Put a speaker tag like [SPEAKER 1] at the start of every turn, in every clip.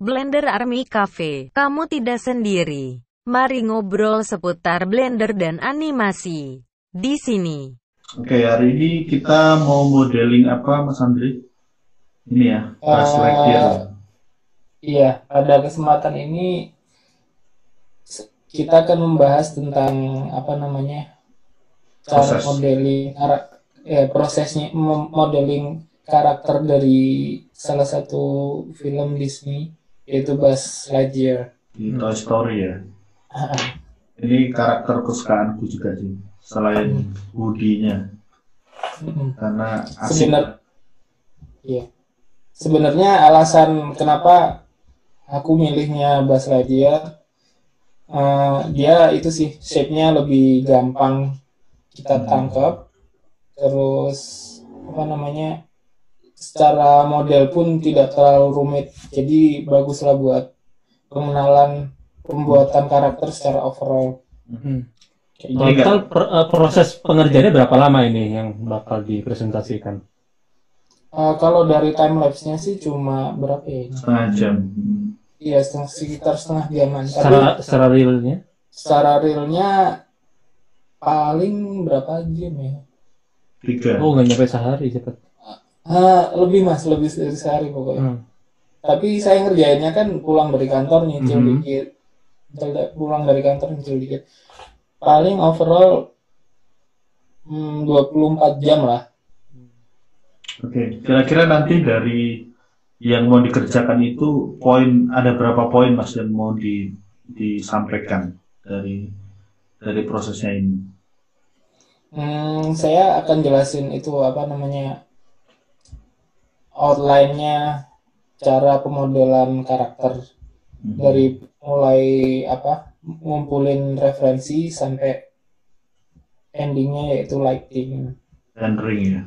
[SPEAKER 1] Blender Army Cafe. Kamu tidak sendiri. Mari ngobrol seputar Blender dan animasi di sini.
[SPEAKER 2] Oke, hari ini kita mau modeling apa, Mas Andri? Ini ya, Buzz Lightyear.
[SPEAKER 3] Eh, iya, pada kesempatan ini kita akan membahas tentang apa namanya cara
[SPEAKER 2] Proses.
[SPEAKER 3] modeling prosesnya modeling karakter dari salah satu film Disney yaitu Buzz Lightyear.
[SPEAKER 2] Di Toy Story ya. Ini karakter kesukaanku juga sih, selain Woody-nya. Karena asik.
[SPEAKER 3] Iya. Sebenarnya alasan kenapa aku milihnya Buzz Lightyear, dia itu sih shape-nya lebih gampang kita tangkap, terus apa namanya secara model pun tidak terlalu rumit, jadi baguslah buat pengenalan pembuatan karakter secara overall. Kayak gitu.
[SPEAKER 4] Total proses pengerjaannya berapa lama ini yang bakal dipresentasikan?
[SPEAKER 3] Kalau dari time lapse-nya sih cuma berapa ya?
[SPEAKER 2] Setengah jam.
[SPEAKER 3] Iya, sekitar setengah jaman.
[SPEAKER 4] Secara realnya?
[SPEAKER 3] Secara realnya paling berapa jam ya?
[SPEAKER 2] 3.
[SPEAKER 4] Oh, nggak nyampe sehari cepet.
[SPEAKER 3] Lebih dari sehari pokoknya. Tapi saya ngerjainnya kan pulang dari kantor nyicil dikit. Pulang dari kantor nyicil dikit. Paling overall 24 jam lah.
[SPEAKER 2] Oke, kira-kira nanti dari yang mau dikerjakan itu ada berapa poin, Mas, yang mau disampaikan dari prosesnya ini?
[SPEAKER 3] Saya akan jelasin itu apa namanya outline-nya, cara pemodelan karakter dari mulai ngumpulin referensi sampai endingnya yaitu lighting.
[SPEAKER 2] Rendering ya.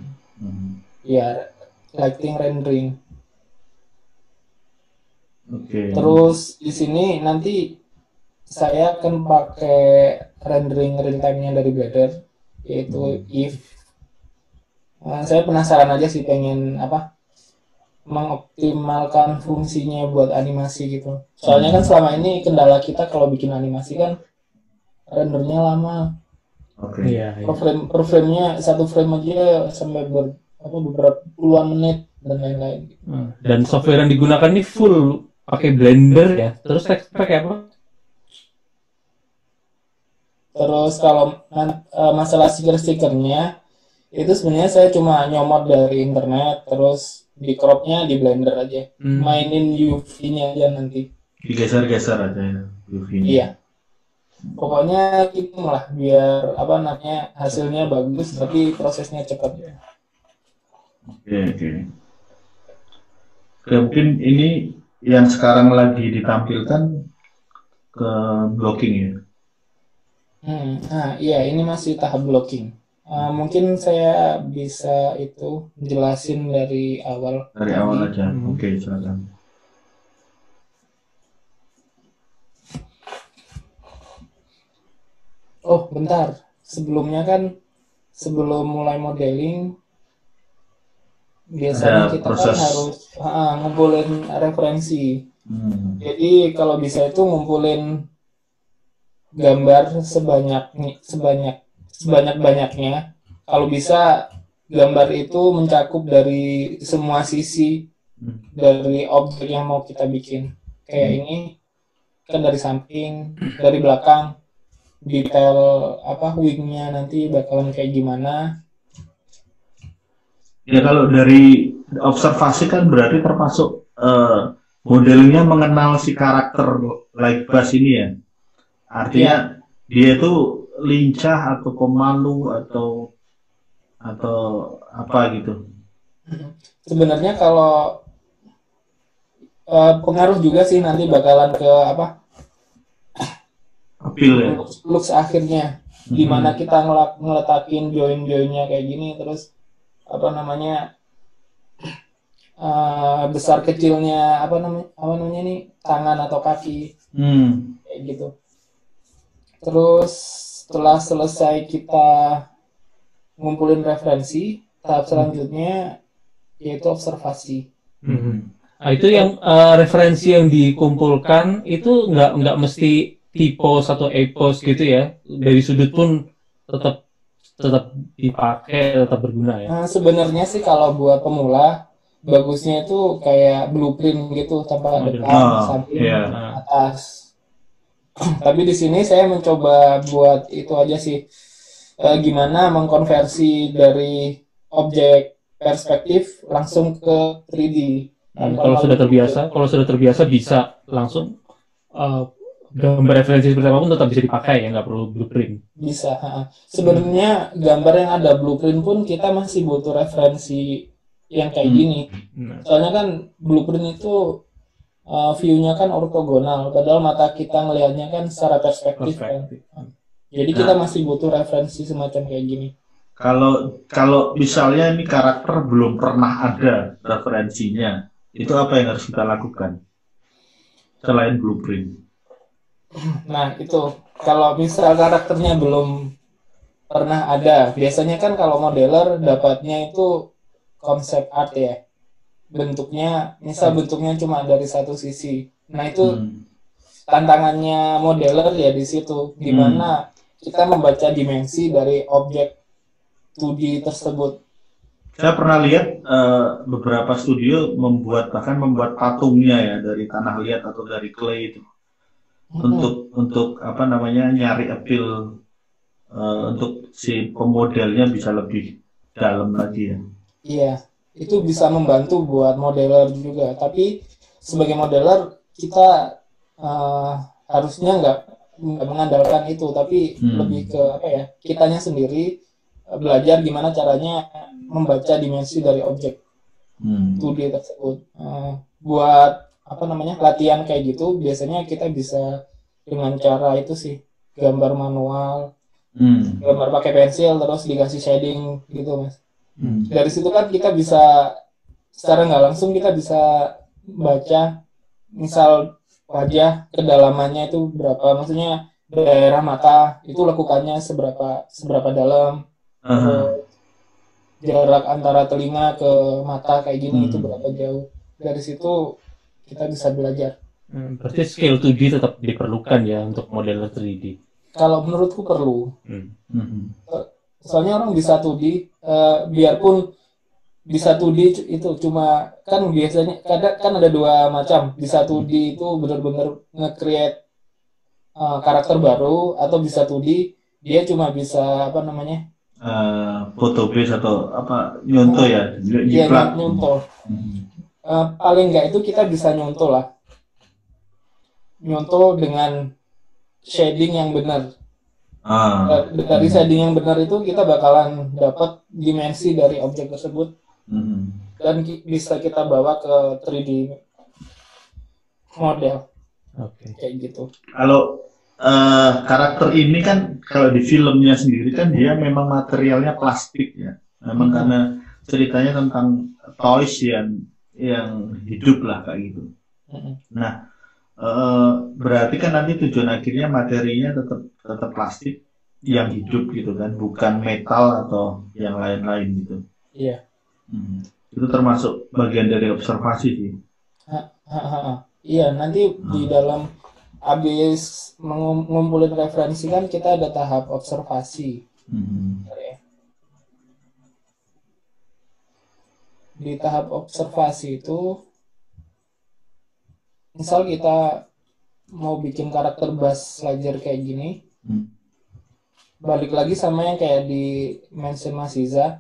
[SPEAKER 3] Ya, lighting rendering.
[SPEAKER 2] Oke.
[SPEAKER 3] Terus di sini nanti saya akan pakai rendering real time-nya dari Blender, yaitu if. Saya penasaran aja sih, pengen mengoptimalkan fungsinya buat animasi gitu. Soalnya kan selama ini kendala kita kalau bikin animasi kan rendernya lama.
[SPEAKER 2] Oke.
[SPEAKER 4] Iya.
[SPEAKER 3] Per frame-nya satu frame aja sampai beberapa puluhan menit dan lain-lain.
[SPEAKER 4] Dan software yang digunakan ini full pakai Blender ya. Terus pakai apa?
[SPEAKER 3] Terus kalau masalah stiker-stikernya itu sebenarnya saya cuma nyomot dari internet, terus di cropnya di Blender aja. Mainin UV-nya aja nanti.
[SPEAKER 2] Digeser-geser aja ya UV-nya.
[SPEAKER 3] Iya. Pokoknya itu lah biar hasilnya bagus tapi prosesnya cepat.
[SPEAKER 2] Oke. Mungkin ini yang sekarang lagi ditampilkan ke blocking ya.
[SPEAKER 3] Iya, ini masih tahap blocking. Mungkin saya bisa jelasin dari awal.
[SPEAKER 2] Dari awal aja. Oke, silakan.
[SPEAKER 3] Oh, bentar. Sebelumnya kan sebelum mulai modeling biasanya kita kan harus ngumpulin referensi. Jadi kalau bisa itu ngumpulin gambar sebanyak-banyaknya. Kalau bisa gambar itu mencakup dari semua sisi dari objek yang mau kita bikin. Kayak ini kan dari samping, dari belakang, detail wingnya nanti bakalan kayak gimana.
[SPEAKER 2] Ya, kalau dari observasi kan berarti termasuk modelingnya mengenal si karakter like Buzz ini ya. Artinya dia itu lincah atau pemalu atau apa gitu.
[SPEAKER 3] Sebenarnya kalau pengaruh juga sih nanti bakalan ke
[SPEAKER 2] Appeal ya.
[SPEAKER 3] Looks akhirnya, dimana kita ngeletakin join-joinnya kayak gini, terus besar kecilnya tangan atau kaki kayak gitu. Terus setelah selesai kita ngumpulin referensi, tahap selanjutnya yaitu observasi.
[SPEAKER 4] Nah, itu yang referensi yang dikumpulkan itu nggak mesti typos atau epos gitu ya. Dari sudut pun tetap tetap dipakai, tetap berguna ya.
[SPEAKER 3] Sebenarnya sih kalau buat pemula bagusnya itu kayak blueprint gitu tanpa depan, samping,
[SPEAKER 2] iya.
[SPEAKER 3] atas. Tapi di sini saya mencoba buat itu aja sih, gimana mengkonversi dari objek perspektif langsung ke 3D.
[SPEAKER 4] Kalau sudah terbiasa bisa langsung gambar referensi seperti apapun tetap bisa dipakai ya, nggak perlu blueprint.
[SPEAKER 3] Bisa. Sebenarnya gambar yang ada blueprint pun kita masih butuh referensi yang kayak gini. Soalnya kan blueprint itu view-nya kan ortogonal, padahal mata kita ngelihatnya kan secara perspektif. Kan. Jadi kita masih butuh referensi semacam kayak gini.
[SPEAKER 2] Kalau misalnya ini karakter belum pernah ada referensinya, itu apa yang harus kita lakukan selain blueprint?
[SPEAKER 3] Nah itu, kalau misal karakternya belum pernah ada, biasanya kan kalau modeler dapatnya itu konsep art ya, bentuknya cuma dari satu sisi. Nah itu tantangannya modeler ya di situ, gimana kita membaca dimensi dari objek 2D tersebut.
[SPEAKER 2] Saya pernah lihat beberapa studio bahkan membuat patungnya ya dari tanah liat atau dari clay itu. Untuk apa namanya, nyari appeal untuk si pemodelnya bisa lebih dalam lagi ya.
[SPEAKER 3] Iya, itu bisa membantu buat modeler juga. Tapi sebagai modeler kita harusnya nggak mengandalkan itu, tapi lebih ke apa ya? Kitanya sendiri belajar gimana caranya membaca dimensi dari objek 2D tersebut. Buat apa namanya, latihan kayak gitu biasanya kita bisa dengan cara itu sih, gambar manual, gambar pakai pensil terus dikasih shading gitu mas. Dari situ kan kita bisa secara nggak langsung kita bisa baca misal wajah kedalamannya itu berapa, maksudnya daerah mata itu lekukannya seberapa dalam, jarak antara telinga ke mata kayak gini itu berapa jauh. Dari situ kita bisa belajar.
[SPEAKER 4] Berarti scale 2D tetap diperlukan ya untuk modeler 3D.
[SPEAKER 3] Kalau menurutku perlu. Soalnya orang bisa 2D, biarpun bisa 2D itu cuma kan biasanya kan ada dua macam. Bisa 2D itu benar-benar nge-create karakter baru, atau bisa 2D dia cuma bisa apa namanya?
[SPEAKER 2] Foto base atau apa, nyontoh ya,
[SPEAKER 3] Iya, nyontoh. Paling nggak itu kita bisa nyontoh lah. Nyontoh dengan shading yang benar. Dari shading yang benar itu kita bakalan dapat dimensi dari objek tersebut dan bisa kita bawa ke 3D model. Kayak gitu.
[SPEAKER 2] Kalau karakter ini kan kalau di filmnya sendiri kan dia memang materialnya plastik ya, memang karena ceritanya tentang toys yang hidup lah kayak gitu. Nah, berarti kan nanti tujuan akhirnya materinya tetap plastik yang hidup gitu kan, bukan metal atau yang lain-lain gitu.
[SPEAKER 3] Iya.
[SPEAKER 2] Itu termasuk bagian dari observasi sih.
[SPEAKER 3] Iya, nanti di dalam habis ngumpulin referensi kan kita ada tahap observasi. Di tahap observasi itu, misal kita mau bikin karakter Buzz Lightyear kayak gini, balik lagi sama yang kayak di mention Mas Iza.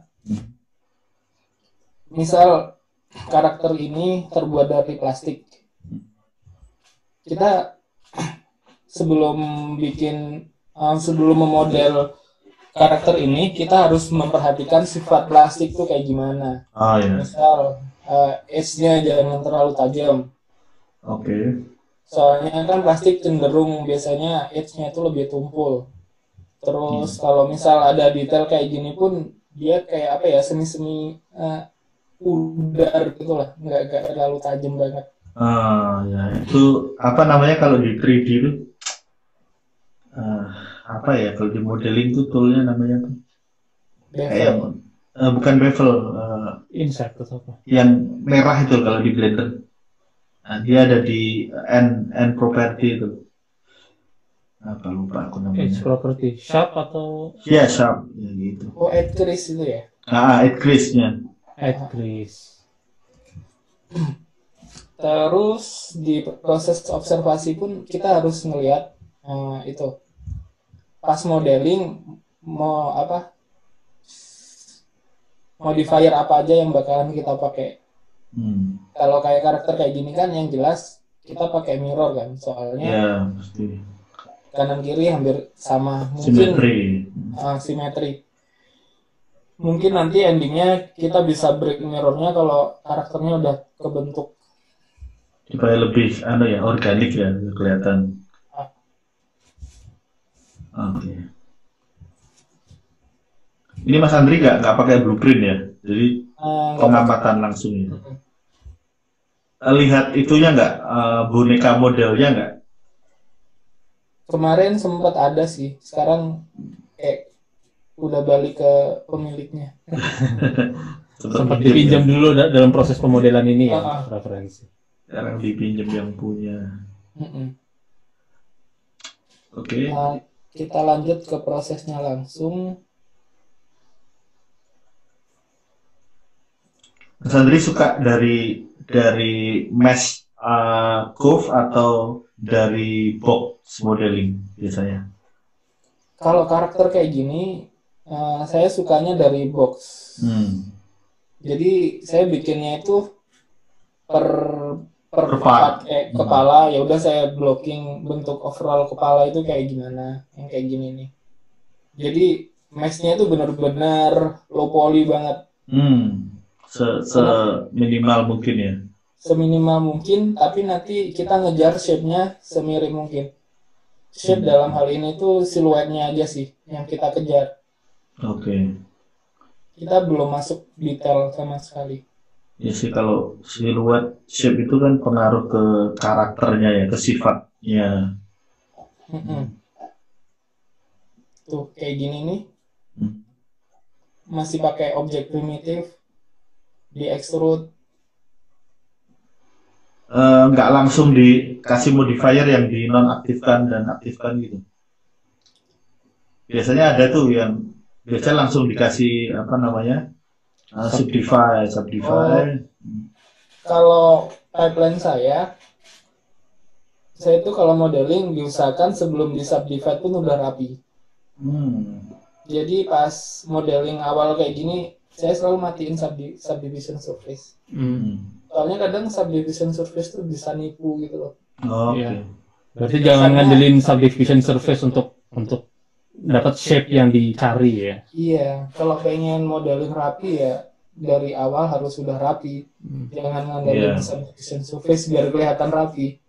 [SPEAKER 3] Misal karakter ini terbuat dari plastik, kita sebelum memodel karakter ini kita harus memperhatikan sifat plastik tuh kayak gimana. Misal edge-nya jangan terlalu tajam. Soalnya kan plastik cenderung biasanya edge-nya itu lebih tumpul. Terus kalau misal ada detail kayak gini pun dia kayak apa ya, semi-semi pudar gitu lah, nggak terlalu tajam banget.
[SPEAKER 2] Ya itu apa namanya kalau di 3D itu apa ya, kalau di modeling tuh toolnya namanya tuh kayak bukan bevel,
[SPEAKER 4] insert atau apa?
[SPEAKER 2] yang merah itu kalau di Blender. Nah, dia ada di N property itu. Apa lupa aku
[SPEAKER 4] Edge
[SPEAKER 2] namanya.
[SPEAKER 4] property, sharp atau
[SPEAKER 2] Ya, sharp ya gitu.
[SPEAKER 3] Oh, add crease itu ya.
[SPEAKER 2] Add crease-nya.
[SPEAKER 4] add crease.
[SPEAKER 3] Terus di proses observasi pun kita harus ngelihat itu pas modeling mau apa modifier apa aja yang bakalan kita pakai. Kalau kayak karakter kayak gini kan yang jelas kita pakai mirror kan, soalnya
[SPEAKER 2] Ya, pasti.
[SPEAKER 3] kanan kiri hampir sama, mungkin
[SPEAKER 2] Simetri.
[SPEAKER 3] mungkin nanti endingnya kita bisa break mirrornya kalau karakternya udah kebentuk.
[SPEAKER 2] Supaya lebih organik ya kelihatan. Oke. Ini Mas Andri nggak pakai blueprint ya, jadi pengamatan langsung ya. Lihat itunya nggak, boneka modelnya nggak?
[SPEAKER 3] Kemarin sempat ada sih, sekarang udah balik ke pemiliknya.
[SPEAKER 4] Sempat dipinjam dulu dalam proses pemodelan ini ya, referensi.
[SPEAKER 2] Sekarang dipinjam yang punya. Oke.
[SPEAKER 3] Kita lanjut ke prosesnya langsung.
[SPEAKER 2] Mas Andri suka dari mesh curve atau dari box modeling biasanya?
[SPEAKER 3] Kalau karakter kayak gini, saya sukanya dari box. Jadi saya bikinnya itu per part kepala, ya udah saya blocking bentuk overall kepala itu kayak gimana, yang kayak gini nih. Jadi mesh-nya itu benar-benar low poly banget.
[SPEAKER 2] Seminimal mungkin ya.
[SPEAKER 3] Seminimal mungkin, tapi nanti kita ngejar shape-nya semirip mungkin. Shape dalam hal ini tuh siluetnya aja sih yang kita kejar.
[SPEAKER 2] Oke.
[SPEAKER 3] Kita belum masuk detail sama sekali.
[SPEAKER 2] Ya sih, kalau siluet shape itu kan pengaruh ke karakternya ya, ke sifatnya.
[SPEAKER 3] Tuh kayak gini nih. Masih pakai objek primitif di extrude.
[SPEAKER 2] Nggak langsung dikasih modifier yang dinonaktifkan dan aktifkan gitu. Biasanya ada tuh yang biasa langsung dikasih subdivide.
[SPEAKER 3] Kalau pipeline saya itu kalau modeling diusahakan sebelum di subdivide pun udah rapi. Jadi pas modeling awal kayak gini, saya selalu matiin subdivision surface. Soalnya kadang subdivision surface tuh bisa nipu gitu loh.
[SPEAKER 2] Oke.
[SPEAKER 4] Berarti jangan ngandelin subdivision surface untuk dapat shape yang dicari ya.
[SPEAKER 3] Iya, kalau pengen modeling rapi ya dari awal harus sudah rapi. Jangan ngandelin subdivision surface biar kelihatan rapi.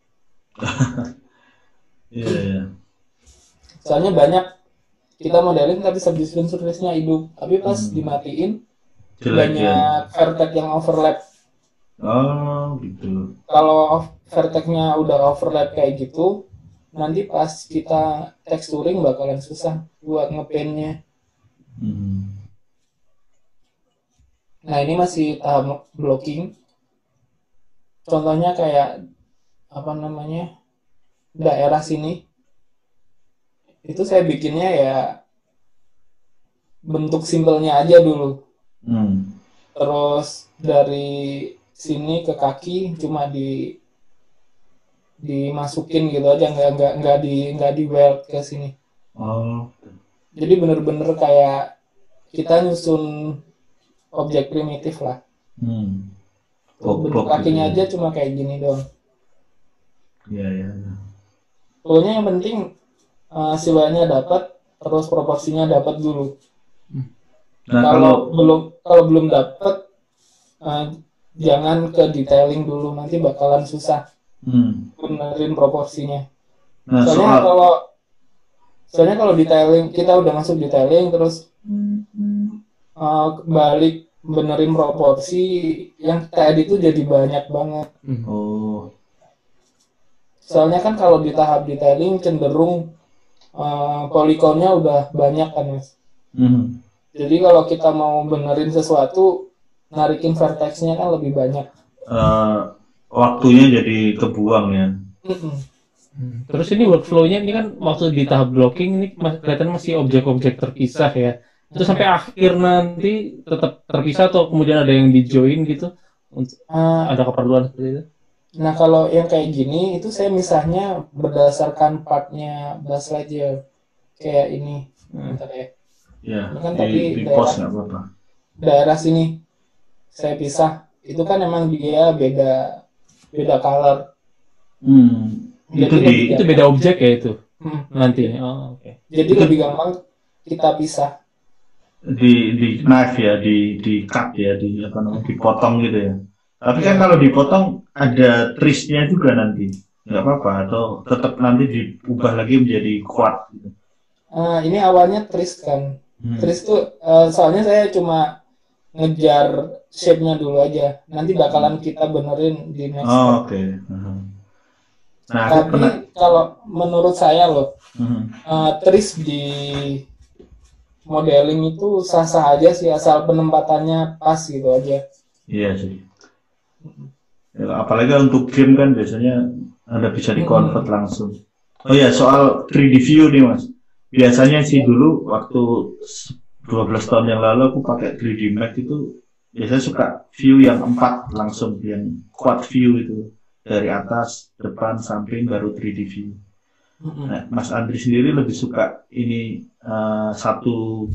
[SPEAKER 2] Iya.
[SPEAKER 3] Soalnya banyak kita modeling tapi subdivision surface-nya hidup, tapi pas dimatiin banyak vertex yang overlap.
[SPEAKER 2] Oh gitu.
[SPEAKER 3] Kalau vertex-nya udah overlap kayak gitu, nanti pas kita texturing bakalan susah buat ngepaint-nya. Nah ini masih tahap blocking. Contohnya kayak daerah sini. Itu saya bikinnya ya bentuk simpelnya aja dulu. Terus dari sini ke kaki cuma dimasukin gitu aja, nggak di weld ke sini. Jadi bener-bener kayak kita nyusun objek primitif lah. Bentuk kakinya aja cuma kayak gini doang.
[SPEAKER 2] Iya.
[SPEAKER 3] Pokoknya yang penting siluetnya dapat, terus proporsinya dapat dulu.
[SPEAKER 2] Nah,
[SPEAKER 3] kalau belum dapat, jangan ke detailing dulu, nanti bakalan susah benerin proporsinya. Soalnya kalau detailing, kita udah masuk detailing terus balik benerin proporsi, yang tadi itu jadi banyak banget. Soalnya kan kalau di tahap detailing cenderung poligonnya udah banyak kan Mas. Jadi kalau kita mau benerin sesuatu, narikin vertexnya kan lebih banyak.
[SPEAKER 2] waktunya jadi kebuang ya.
[SPEAKER 3] Mm-mm.
[SPEAKER 4] Terus ini workflow-nya ini kan waktu di tahap blocking ini kelihatan masih objek-objek terpisah ya. Itu sampai akhir nanti tetap terpisah atau kemudian ada yang di-join gitu? Ada keperluan seperti itu?
[SPEAKER 3] Nah, kalau yang kayak gini itu saya misahnya berdasarkan partnya Buzz Lightyear. Kayak ini. Bentar ya.
[SPEAKER 2] Ya,
[SPEAKER 3] Ini kan tadi
[SPEAKER 2] di post nggak apa-apa.
[SPEAKER 3] daerah sini saya pisah. Itu kan emang dia beda color. Jadi
[SPEAKER 4] Itu beda objek ya itu
[SPEAKER 3] Hmm.
[SPEAKER 4] nanti. Oh, oke.
[SPEAKER 3] Jadi lebih gampang kita pisah.
[SPEAKER 2] Di knife ya, di cut ya, di apa namanya, dipotong gitu ya. Tapi kan kalau dipotong ada trisnya juga nanti, nggak apa-apa, atau tetap nanti diubah lagi menjadi quad gitu.
[SPEAKER 3] Ini awalnya tris kan. Tris tuh soalnya saya cuma ngejar shape-nya dulu aja. Nanti bakalan kita benerin di next step.
[SPEAKER 2] Oh, oke. Nah, aku
[SPEAKER 3] Tapi
[SPEAKER 2] pernah.
[SPEAKER 3] kalau menurut saya loh, tris di modeling itu sah-sah aja sih, asal penempatannya pas gitu aja.
[SPEAKER 2] Iya sih. Ya, apalagi untuk game kan biasanya Anda bisa di-convert langsung. Oh ya, soal 3D view nih Mas. Biasanya sih dulu waktu 12 tahun yang lalu aku pakai 3D Max itu biasanya suka view yang 4 langsung, yang quad view itu. Dari atas, depan, samping, baru 3D view. Nah, Mas Andri sendiri lebih suka ini satu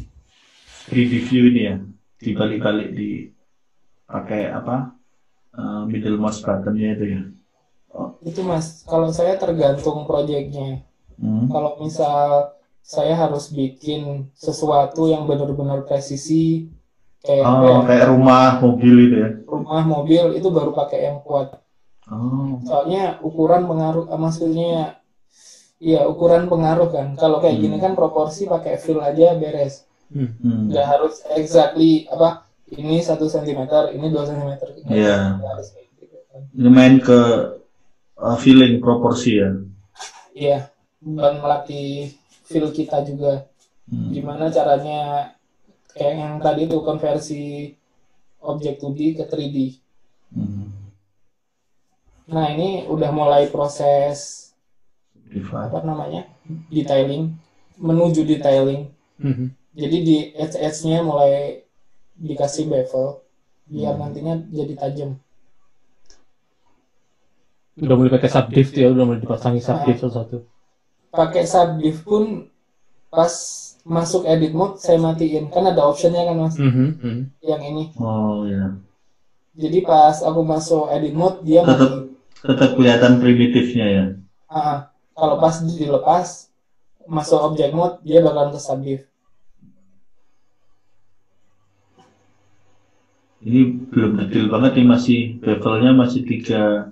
[SPEAKER 2] 3D view ini ya, dibalik-balik di pakai apa middle mouse buttonnya itu ya.
[SPEAKER 3] Itu Mas, kalau saya tergantung proyeknya. Kalau misal saya harus bikin sesuatu yang benar-benar presisi,
[SPEAKER 2] kayak rumah, mobil itu ya.
[SPEAKER 3] Rumah, mobil itu baru pakai yang kuat. Soalnya ukuran pengaruh, maksudnya iya ukuran pengaruh kan. Kalau kayak gini kan proporsi pakai feel aja beres. Nggak harus exactly apa ini 1 cm, ini 2 cm.
[SPEAKER 2] Iya. Ini main ke feeling proporsi ya.
[SPEAKER 3] Iya, dan melatih feel kita juga. Gimana caranya kayak yang tadi itu konversi objek 2D ke 3D. Nah, ini udah mulai proses apa namanya? Detailing, menuju detailing. Jadi di edge-edge-nya mulai dikasih bevel biar nantinya jadi tajam.
[SPEAKER 4] Udah mulai pakai subdiv ya, udah mulai dipasangi subdiv satu-satu.
[SPEAKER 3] Pakai subdiv pun pas masuk edit mode saya matiin, kan ada optionnya kan Mas, yang ini.
[SPEAKER 2] Oh ya.
[SPEAKER 3] Jadi pas aku masuk edit mode dia
[SPEAKER 2] tetap kelihatan primitifnya ya.
[SPEAKER 3] Kalau pas dilepas masuk object mode dia bakalan ke subdiv.
[SPEAKER 2] Ini belum detail banget nih, masih bevelnya masih tiga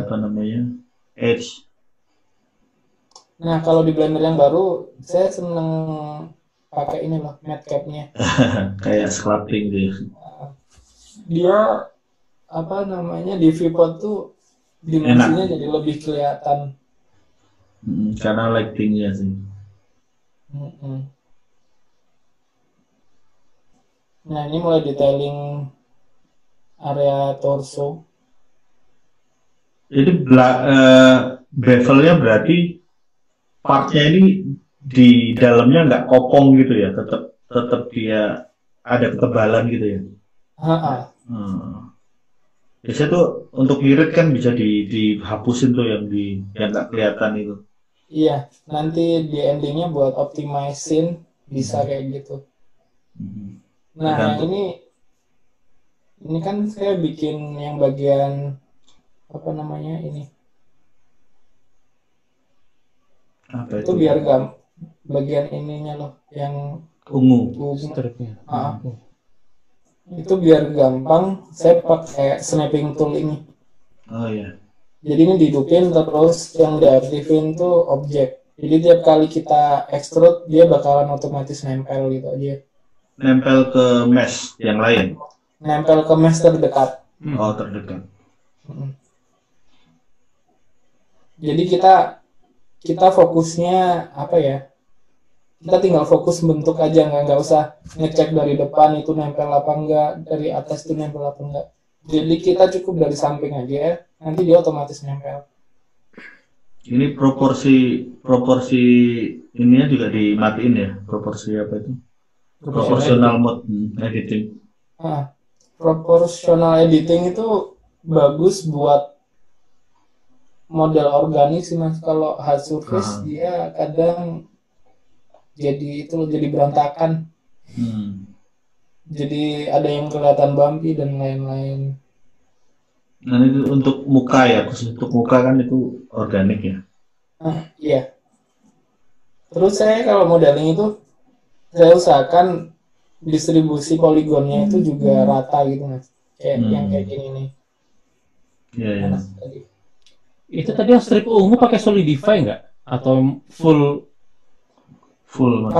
[SPEAKER 2] apa namanya edge.
[SPEAKER 3] Nah kalau di Blender yang baru saya seneng pakai ini loh matte cap-nya.
[SPEAKER 2] Kayak sculpting gitu.
[SPEAKER 3] Dia apa namanya di viewport tuh dimensinya jadi lebih kelihatan.
[SPEAKER 2] Karena lightingnya sih.
[SPEAKER 3] Nah ini mulai detailing area torso.
[SPEAKER 2] Jadi bevelnya berarti partnya ini di dalamnya nggak kopong gitu ya, tetap dia ada ketebalan gitu ya. Biasanya tuh untuk ngirit kan bisa dihapusin tuh yang nggak kelihatan itu.
[SPEAKER 3] Iya, nanti di endingnya buat optimizing bisa kayak gitu. Nah, yang ini kan saya bikin yang bagian apa namanya ini.
[SPEAKER 2] Apa
[SPEAKER 3] itu biar bagian ininya loh yang
[SPEAKER 2] ungu.
[SPEAKER 4] Stripnya.
[SPEAKER 3] Itu biar gampang saya pakai snapping tool ini.
[SPEAKER 2] Oh iya.
[SPEAKER 3] Jadi ini dihidupin terus yang diaktifin tuh objek. Jadi tiap kali kita extrude dia bakalan otomatis nempel gitu aja.
[SPEAKER 2] Nempel ke mesh yang lain.
[SPEAKER 3] Nempel ke mesh terdekat.
[SPEAKER 2] Oh, terdekat.
[SPEAKER 3] Jadi kita fokusnya apa ya? Kita tinggal fokus bentuk aja, nggak usah ngecek dari depan itu nempel apa enggak, dari atas itu nempel apa enggak. Jadi kita cukup dari samping aja, nanti dia otomatis nempel.
[SPEAKER 2] Ini proporsi ininya juga dimatiin ya, proporsi apa itu? Proportional mode editing.
[SPEAKER 3] Nah, proportional editing itu bagus buat model organik sih mas. Kalau hard surface dia kadang jadi berantakan. Jadi ada yang kelihatan bumpy dan lain-lain.
[SPEAKER 2] Nah itu untuk muka ya, khusus untuk muka kan itu organik ya.
[SPEAKER 3] Iya. Terus saya kalau modeling itu saya usahakan distribusi poligonnya itu juga rata gitu mas. Kayak yang kayak gini nih.
[SPEAKER 2] Iya.
[SPEAKER 4] Itu tadi yang strip ungu pakai Solidify nggak? Atau full
[SPEAKER 2] Mas?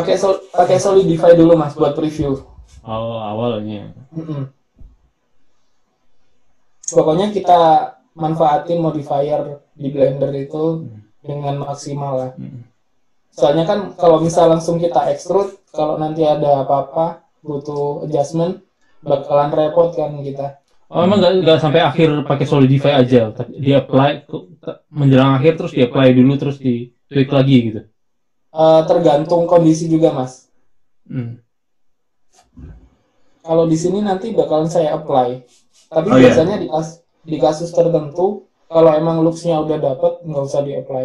[SPEAKER 3] Pakai Solidify dulu mas buat preview.
[SPEAKER 4] Oh awalnya.
[SPEAKER 3] Pokoknya kita manfaatin modifier di Blender itu dengan maksimal lah. Soalnya kan kalau misal langsung kita extrude, kalau nanti ada apa-apa butuh adjustment, bakalan repot kan kita.
[SPEAKER 4] Oh emang nggak sampai akhir pakai Solidify aja, tapi di apply menjelang akhir terus di apply dulu terus di tweak lagi gitu.
[SPEAKER 3] Tergantung kondisi juga mas. Kalau di sini nanti bakalan saya apply. Tapi biasanya di kasus tertentu, kalau emang looks-nya udah dapet, nggak usah di-apply.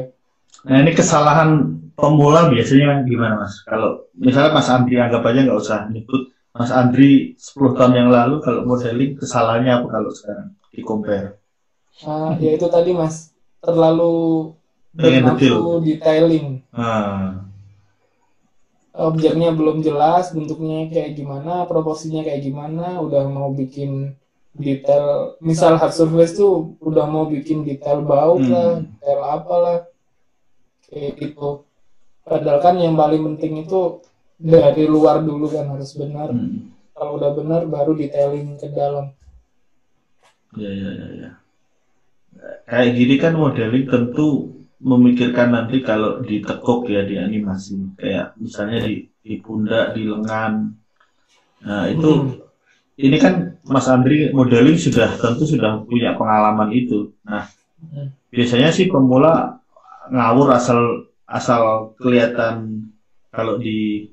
[SPEAKER 2] Nah ini kesalahan pemula biasanya gimana mas? Kalau misalnya Mas Andri anggap aja nggak usah nyebut Mas Andri 10 tahun yang lalu kalau modeling kesalahannya apa kalau sekarang di-compare?
[SPEAKER 3] Ya itu tadi mas, terlalu bernafsu detailing. Objeknya belum jelas, bentuknya kayak gimana, proporsinya kayak gimana, udah mau bikin detail, misal hard surface tuh udah mau bikin detail baut lah, detail apalah, kayak gitu. Padahal kan yang paling penting itu dari luar dulu kan harus benar. Kalau udah benar baru detailing ke dalam.
[SPEAKER 2] Ya. Kayak gini kan modeling tentu memikirkan nanti kalau ditekuk ya di animasi, kayak misalnya di pundak, di lengan. Nah itu ini kan Mas Andri modeling tentu sudah punya pengalaman itu. Nah biasanya sih pemula ngawur asal kelihatan, kalau di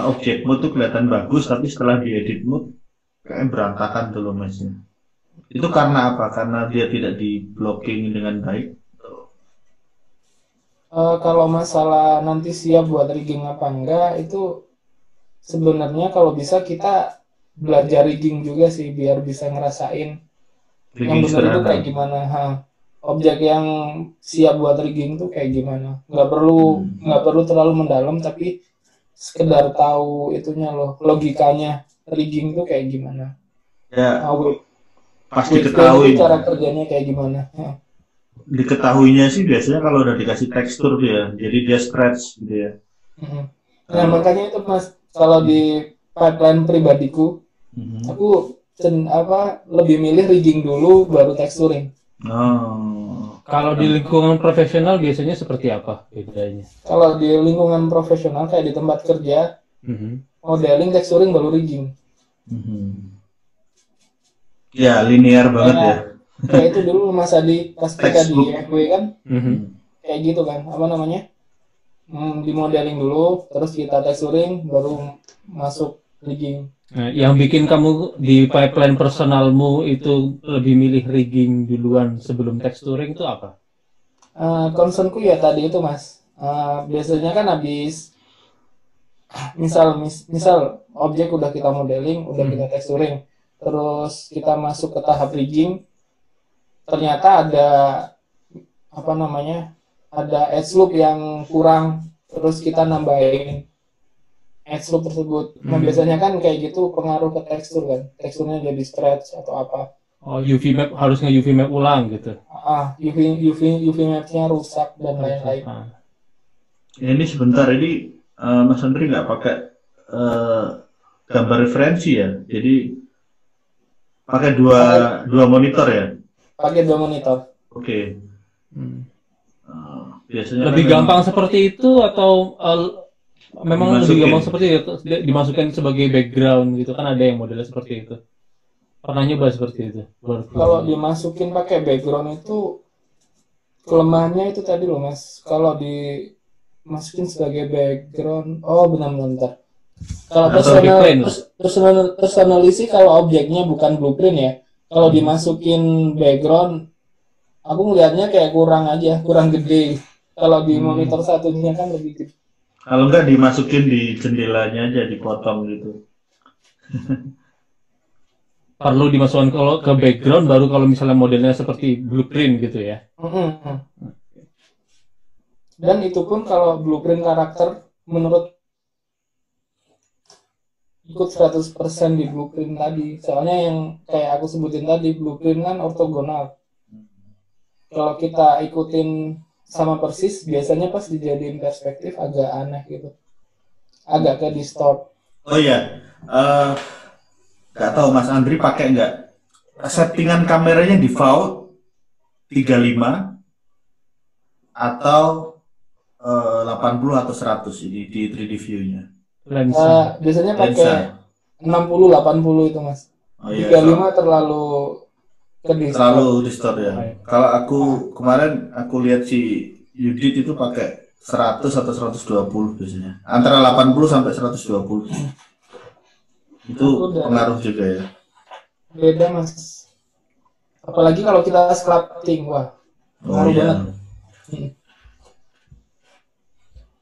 [SPEAKER 2] objek mode tuh kelihatan bagus, tapi setelah di edit mode kayak berantakan tuh loh masnya. Itu karena apa? Karena dia tidak di blocking dengan baik.
[SPEAKER 3] Kalau masalah nanti siap buat rigging apa enggak, itu sebenarnya kalau bisa kita belajar rigging juga sih biar bisa ngerasain yang benar itu kayak gimana. Objek yang siap buat rigging tuh kayak gimana. Nggak perlu terlalu mendalam, tapi sekedar tahu itunya loh, logikanya rigging tuh kayak gimana.
[SPEAKER 2] Ya, pasti ketahui
[SPEAKER 3] cara kerjanya kayak gimana.
[SPEAKER 2] Diketahuinya sih biasanya kalau udah dikasih tekstur dia, jadi dia stretch gitu ya.
[SPEAKER 3] Nah makanya itu mas, kalau di pipeline pribadiku, aku lebih milih rigging dulu baru texturing.
[SPEAKER 4] Kalau di lingkungan profesional biasanya seperti apa bedanya?
[SPEAKER 3] Kalau di lingkungan profesional kayak di tempat kerja, modeling, texturing baru rigging.
[SPEAKER 2] Ya linear banget ya.
[SPEAKER 3] Kayak itu dulu Mas Adi pas kita di FW kan, kayak gitu kan, apa namanya, di modeling dulu, terus kita texturing, baru masuk rigging.
[SPEAKER 4] Nah, yang bikin kamu di pipeline personalmu itu lebih milih rigging duluan sebelum texturing itu apa?
[SPEAKER 3] Concernku ya tadi itu Mas, biasanya kan habis, misal objek udah kita modeling, udah kita texturing, terus kita masuk ke tahap rigging, ternyata ada edge loop yang kurang, terus kita nambahin edge loop tersebut. Nah biasanya kan kayak gitu pengaruh ke tekstur kan, teksturnya jadi stretch atau apa.
[SPEAKER 4] Oh UV map, harusnya UV map ulang gitu.
[SPEAKER 3] UV mapnya rusak dan lain-lain.
[SPEAKER 2] Ini sebentar, ini Mas Andri nggak pakai gambar referensi ya, jadi pakai dua monitor ya.
[SPEAKER 3] Pakai 2 monitor.
[SPEAKER 2] Oke. Biasanya
[SPEAKER 4] lebih gampang seperti itu atau memang lebih gampang seperti itu dimasukin sebagai background gitu kan, ada yang modelnya seperti itu. Pernah nyoba seperti itu.
[SPEAKER 3] Kalau dimasukin pakai background itu kelemahannya itu tadi loh Mas. Kalau dimasukin sebagai background, oh benar-benar. Kalau personalisi kalau objeknya bukan blueprint ya. Kalau dimasukin background, aku ngelihatnya kayak kurang gede. Kalau di monitor satunya kan lebih gede.
[SPEAKER 2] Kalau enggak dimasukin di jendelanya aja, dipotong gitu.
[SPEAKER 4] Perlu dimasukkan kalau ke background baru kalau misalnya modelnya seperti blueprint gitu ya.
[SPEAKER 3] Dan itu pun kalau blueprint karakter menurut ikut 100% di blueprint tadi. Soalnya yang kayak aku sebutin tadi, blueprint kan ortogonal. Kalau kita ikutin sama persis, biasanya pas dijadiin perspektif agak aneh gitu. Agak ke distort.
[SPEAKER 2] Oh iya, nggak tahu Mas Andri pakai nggak settingan kameranya default 35 atau 80 atau 100 ini di 3D view-nya.
[SPEAKER 3] Biasanya pakai 60-80 itu Mas. Oh, iya, 35 terlalu
[SPEAKER 2] distort ya. Kalau aku kemarin aku lihat si Yudit itu pakai 100 atau 120 biasanya. Antara 80 sampai 120. Itu pengaruh juga ya.
[SPEAKER 3] Beda Mas. Apalagi kalau kita sculpting, wah. Pengaruh banget.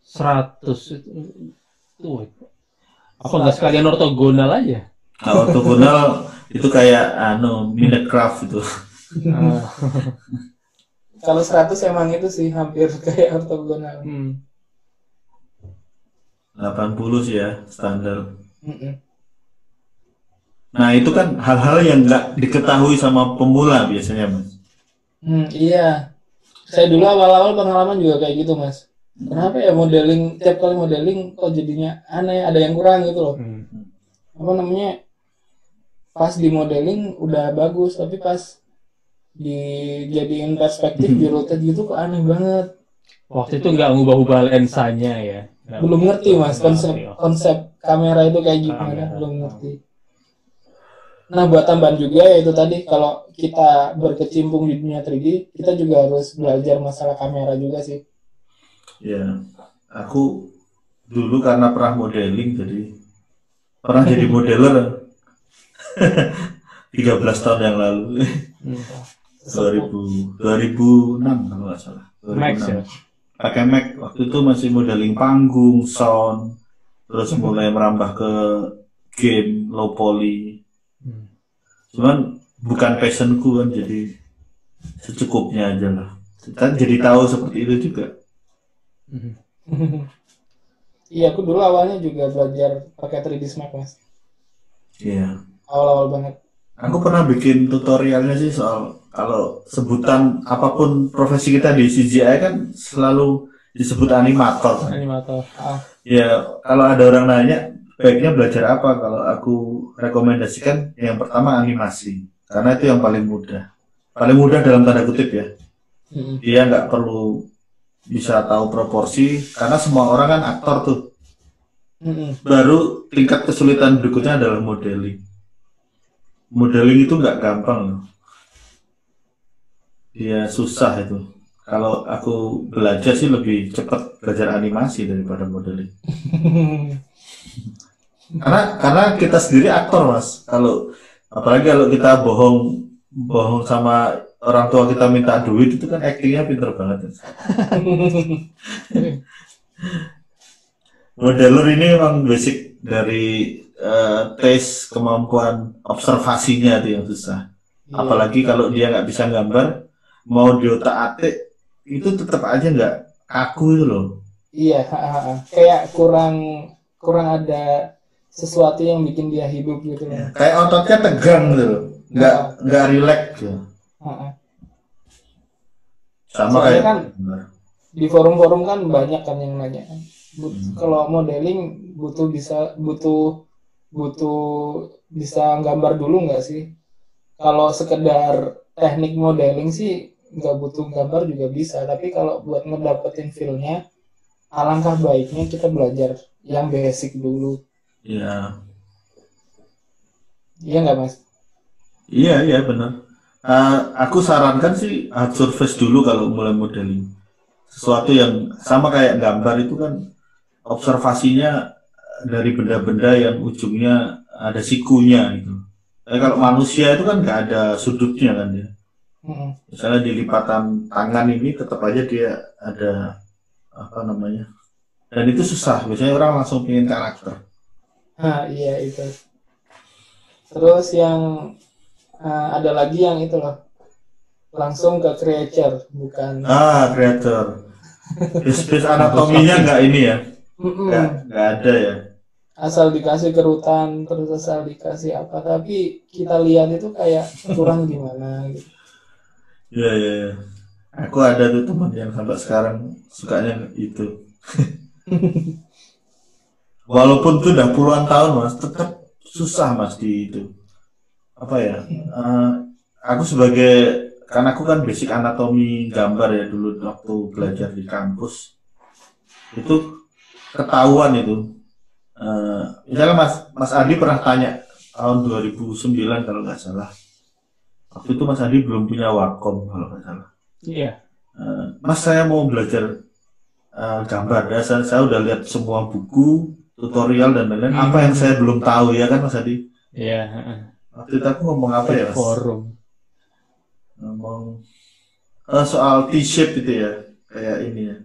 [SPEAKER 4] 100 itu apa nggak sekalian ortogonal aja?
[SPEAKER 2] Nah, ortogonal itu kayak Minecraft itu.
[SPEAKER 3] Kalau 100 emang itu sih hampir kayak ortogonal.
[SPEAKER 2] 80 sih ya standar. Nah itu kan hal-hal yang nggak diketahui sama pemula biasanya Mas.
[SPEAKER 3] Iya. Saya dulu awal-awal pengalaman juga kayak gitu Mas. Kenapa ya modeling, tiap kali modeling kok jadinya aneh, ada yang kurang gitu loh. Apa namanya, pas di modeling udah bagus, tapi pas dijadiin perspektif di rotate gitu kok aneh banget.
[SPEAKER 4] Waktu itu nggak ngubah-ubah lensanya ya?
[SPEAKER 3] Belum ngerti Mas, konsep kamera itu kayak gimana, belum ngerti. Nah buat tambahan juga ya itu tadi, kalau kita berkecimpung di dunia 3D, kita juga harus belajar masalah kamera juga sih.
[SPEAKER 2] Ya, aku dulu karena pernah modeling jadi modeler 13 tahun yang lalu. 2006 kalau nggak salah. 2006.
[SPEAKER 4] Max ya?
[SPEAKER 2] Pakai Mac, waktu itu masih modeling panggung, sound, terus mulai merambah ke game, low poly. Cuman bukan passionku kan, jadi secukupnya aja lah. Kita jadi tahu seperti itu juga.
[SPEAKER 3] Iya, aku dulu awalnya juga belajar pakai 3ds Max Mas.
[SPEAKER 2] Iya.
[SPEAKER 3] Awal-awal banget.
[SPEAKER 2] Aku pernah bikin tutorialnya sih soal kalau sebutan apapun profesi kita di CGI kan selalu disebut animator.
[SPEAKER 4] Animator.
[SPEAKER 2] Ya, kalau ada orang nanya baiknya belajar apa, kalau aku rekomendasikan yang pertama animasi, karena itu yang paling mudah dalam tanda kutip ya. Dia nggak perlu bisa tahu proporsi, karena semua orang kan aktor tuh. Baru tingkat kesulitan berikutnya adalah modeling. Modeling itu nggak gampang loh. Dia susah itu. Kalau aku belajar sih lebih cepat belajar animasi daripada modeling. Karena kita sendiri aktor Mas. Apalagi kalau kita bohong sama orang tua kita minta duit, itu kan actingnya pinter banget. Modeler ini memang basic dari tes kemampuan observasinya itu yang susah. Apalagi kalau dia nggak bisa gambar, mau diotak-atik itu tetap aja nggak kaku itu loh.
[SPEAKER 3] Iya, kayak kurang ada sesuatu yang bikin dia hidup gitu loh.
[SPEAKER 2] Ya, kayak ototnya tegang gitu loh, nggak relax gitu. Sama kayak
[SPEAKER 3] kan di forum-forum kan banyak kan yang nanya. Kalau modeling butuh bisa gambar dulu nggak sih? Kalau sekedar teknik modeling sih nggak butuh gambar juga bisa, tapi kalau buat ngedapetin feel-nya, alangkah baiknya kita belajar yang basic dulu.
[SPEAKER 2] Iya.
[SPEAKER 3] Iya nggak Mas?
[SPEAKER 2] Iya benar. Aku sarankan sih hard surface dulu kalau mulai modeling. Sesuatu yang sama kayak gambar itu kan observasinya dari benda-benda yang ujungnya ada sikunya gitu. Tapi kalau manusia itu kan nggak ada sudutnya kan ya. Misalnya di lipatan tangan ini tetap aja dia ada apa namanya. Dan itu susah. Biasanya orang langsung pengen karakter.
[SPEAKER 3] Iya itu. Terus yang ada lagi yang itu loh, langsung ke creature, bukan.
[SPEAKER 2] Creator. Base anatominya nggak ini ya. Nggak ada ya.
[SPEAKER 3] Asal dikasih kerutan, terus asal dikasih apa, tapi kita lihat itu kayak kurang gimana gitu.
[SPEAKER 2] Iya. Aku ada tuh teman yang sampai sekarang sukanya itu. Walaupun tuh udah puluhan tahun mas, tetap susah mas di itu. Apa ya? Aku karena aku kan basic anatomi gambar ya dulu waktu belajar di kampus, itu ketahuan itu. Misalnya Mas Adi pernah tanya tahun 2009 kalau nggak salah. Waktu itu Mas Adi belum punya Wacom kalau nggak salah.
[SPEAKER 4] Iya.
[SPEAKER 2] Mas saya mau belajar gambar. Saya udah lihat semua buku, tutorial dan lain-lain. Apa yang saya belum tahu ya kan Mas Adi?
[SPEAKER 4] Iya.
[SPEAKER 2] Waktu itu aku ngomong apa ya Mas?
[SPEAKER 4] Forum.
[SPEAKER 2] Ngomong soal T-shape itu ya, kayak ini ya.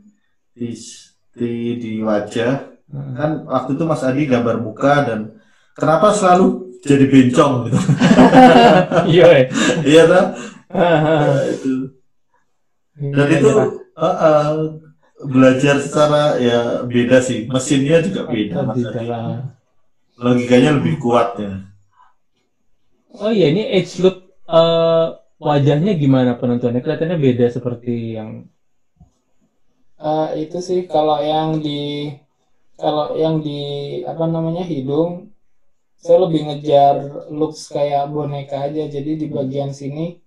[SPEAKER 2] T di wajah. Kan waktu itu Mas Adi gambar muka dan kenapa selalu jadi bencong gitu. Iya kan? Itu. Dan itu belajar secara ya beda sih, mesinnya juga beda Mas Adi. Logikanya lebih kuat ya.
[SPEAKER 4] Oh iya, ini age look wajahnya gimana penentuannya? Kelihatannya beda seperti yang
[SPEAKER 3] itu sih kalau yang di apa namanya hidung, saya lebih ngejar looks kayak boneka aja. Jadi di bagian sini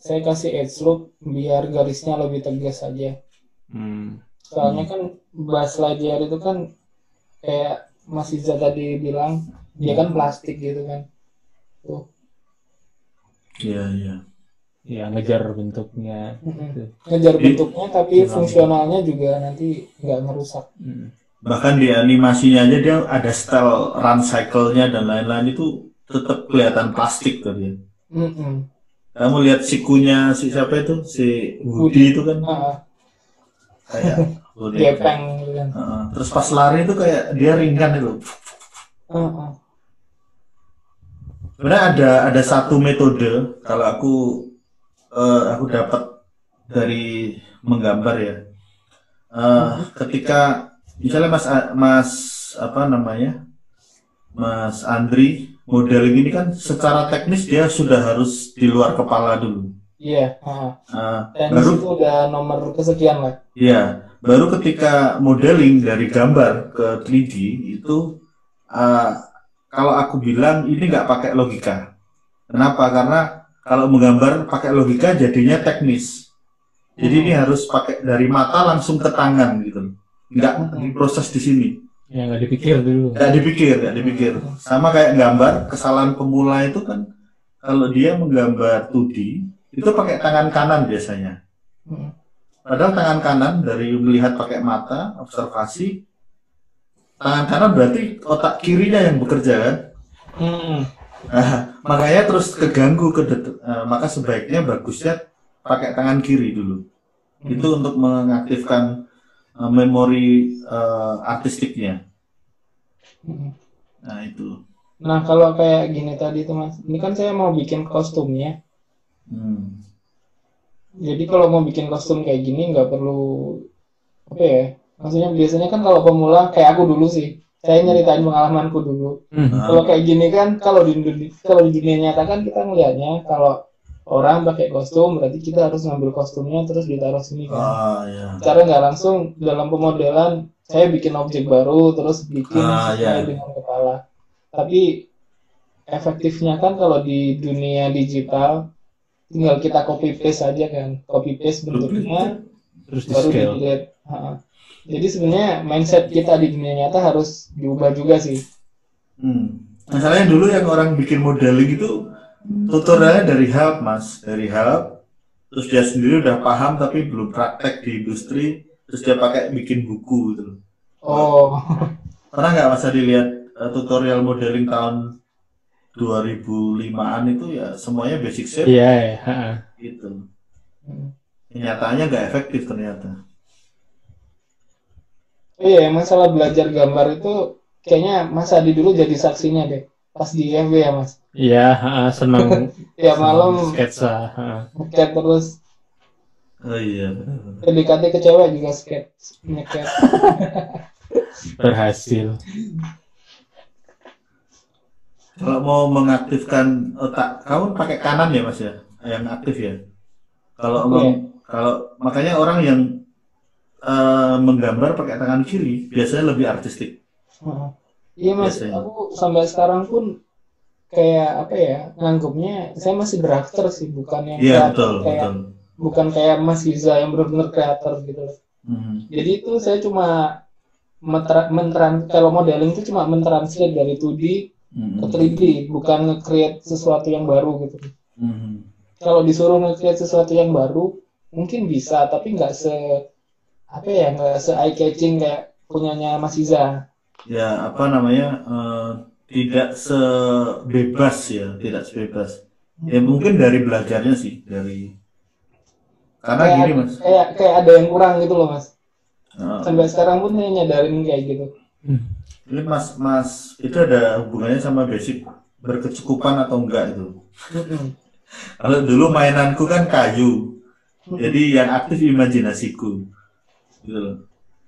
[SPEAKER 3] saya kasih edge look biar garisnya lebih tegas aja. Soalnya kan Buzz Lightyear itu kan kayak Mas Iza tadi bilang, dia kan plastik gitu kan. Tuh.
[SPEAKER 2] Iya.
[SPEAKER 4] Ya ngejar bentuknya.
[SPEAKER 3] Ngejar bentuknya tapi fungsionalnya juga nanti nggak merusak.
[SPEAKER 2] Bahkan di animasinya aja dia ada style run cycle-nya dan lain-lain itu tetap kelihatan plastik tuh dia. Kamu lihat sikunya siapa itu? Si Woody itu kan kayak
[SPEAKER 3] gepeng gitu kan.
[SPEAKER 2] Terus pas lari itu kayak dia ringan itu. Sebenarnya ada satu metode kalau aku dapat dari menggambar ya. Ketika misalnya Mas Andri modeling ini kan secara teknis dia sudah harus di luar kepala dulu.
[SPEAKER 3] Iya. Dan baru itu udah nomor kesekian lah.
[SPEAKER 2] Iya. Baru ketika modeling dari gambar ke 3D itu kalau aku bilang ini nggak pakai logika. Kenapa? Karena kalau menggambar pakai logika jadinya teknis. Jadi ini harus pakai dari mata langsung ke tangan gitu. Nggak diproses di sini.
[SPEAKER 4] Ya nggak dipikir dulu.
[SPEAKER 2] Nggak dipikir. Sama kayak gambar, kesalahan pemula itu kan kalau dia menggambar 2D itu pakai tangan kanan biasanya. Padahal tangan kanan dari melihat pakai mata, observasi, tangan kanan berarti otak kirinya yang bekerja kan. Makanya terus keganggu maka sebaiknya bagusnya pakai tangan kiri dulu. Itu untuk mengaktifkan memori artistiknya. Nah itu.
[SPEAKER 3] Nah kalau kayak gini tadi tuh Mas, ini kan saya mau bikin kostumnya. Jadi kalau mau bikin kostum kayak gini nggak perlu apa ya? Maksudnya biasanya kan kalau pemula kayak aku dulu sih, saya nyeritain pengalamanku dulu. Kalau kayak gini kan kalau di dunia nyata kan kita ngelihatnya kalau orang pakai kostum berarti kita harus ngambil kostumnya terus ditaruh sini kan. Cara nggak langsung dalam pemodelan saya bikin objek baru terus bikin sesuai dengan kepala. Tapi efektifnya kan kalau di dunia digital tinggal kita copy paste aja kan, copy paste bentuknya
[SPEAKER 4] terus
[SPEAKER 3] baru di-delete. Jadi sebenarnya mindset kita di dunia nyata harus diubah juga sih.
[SPEAKER 2] Masalahnya dulu yang orang bikin modeling itu tutorialnya dari help mas, dari help. Terus dia sendiri udah paham tapi belum praktek di industri. Terus dia pakai bikin buku gitu.
[SPEAKER 3] Oh,
[SPEAKER 2] Pernah nggak mas Adi lihat tutorial modeling tahun 2005-an itu ya semuanya basic shape
[SPEAKER 4] Iya, ya. Ha-ha.
[SPEAKER 2] gitu. Nyatanya nggak efektif ternyata.
[SPEAKER 3] iya, masalah belajar gambar itu kayaknya Mas Adi dulu jadi saksinya deh. Pas di IFB ya Mas.
[SPEAKER 4] Iya, ha-ha, seneng
[SPEAKER 3] Tiap malam
[SPEAKER 4] sketsa. Ha-ha.
[SPEAKER 3] nge-cat terus.
[SPEAKER 2] Oh iya.
[SPEAKER 3] PDKT ke cewek juga sketch, nge-cat.
[SPEAKER 4] Berhasil.
[SPEAKER 2] Kalau mau mengaktifkan otak, kamu pakai kanan ya mas ya, yang aktif ya. Kalau
[SPEAKER 3] Oke.
[SPEAKER 2] kalau makanya orang yang menggambar pakai tangan kiri biasanya lebih artistik.
[SPEAKER 3] Heeh. Iya Mas,
[SPEAKER 2] Biasanya.
[SPEAKER 3] aku sampai sekarang pun kayak apa ya, nganggapnya saya masih drafter sih, bukan yang
[SPEAKER 2] Iya
[SPEAKER 3] kreator
[SPEAKER 2] betul
[SPEAKER 3] kayak
[SPEAKER 2] betul.
[SPEAKER 3] bukan kayak Mas Hiza yang benar-benar kreator gitu loh.
[SPEAKER 2] Mhm.
[SPEAKER 3] Jadi itu saya cuma kalau modeling itu cuma mentranslate dari 2D ke
[SPEAKER 2] Mhm.
[SPEAKER 3] 3D, bukan nge-create sesuatu yang baru gitu.
[SPEAKER 2] Mhm.
[SPEAKER 3] Kalau disuruh nge-create sesuatu yang baru, mungkin bisa, tapi nggak se eye catching kayak punyanya Mas Hiza.
[SPEAKER 2] Ya apa namanya tidak sebebas ya, tidak sebebas. Ya mungkin dari belajarnya sih, dari karena
[SPEAKER 3] Kayak
[SPEAKER 2] gini mas.
[SPEAKER 3] kayak ada yang kurang gitu loh Mas.
[SPEAKER 2] eh,
[SPEAKER 3] Sampai sekarang pun saya nyadarin kayak gitu.
[SPEAKER 2] Ini mas itu ada hubungannya sama basic berkecukupan atau enggak itu.
[SPEAKER 3] Mm-mm.
[SPEAKER 2] Kalau dulu mainanku kan kayu, jadi yang aktif imajinasiku, gitu loh.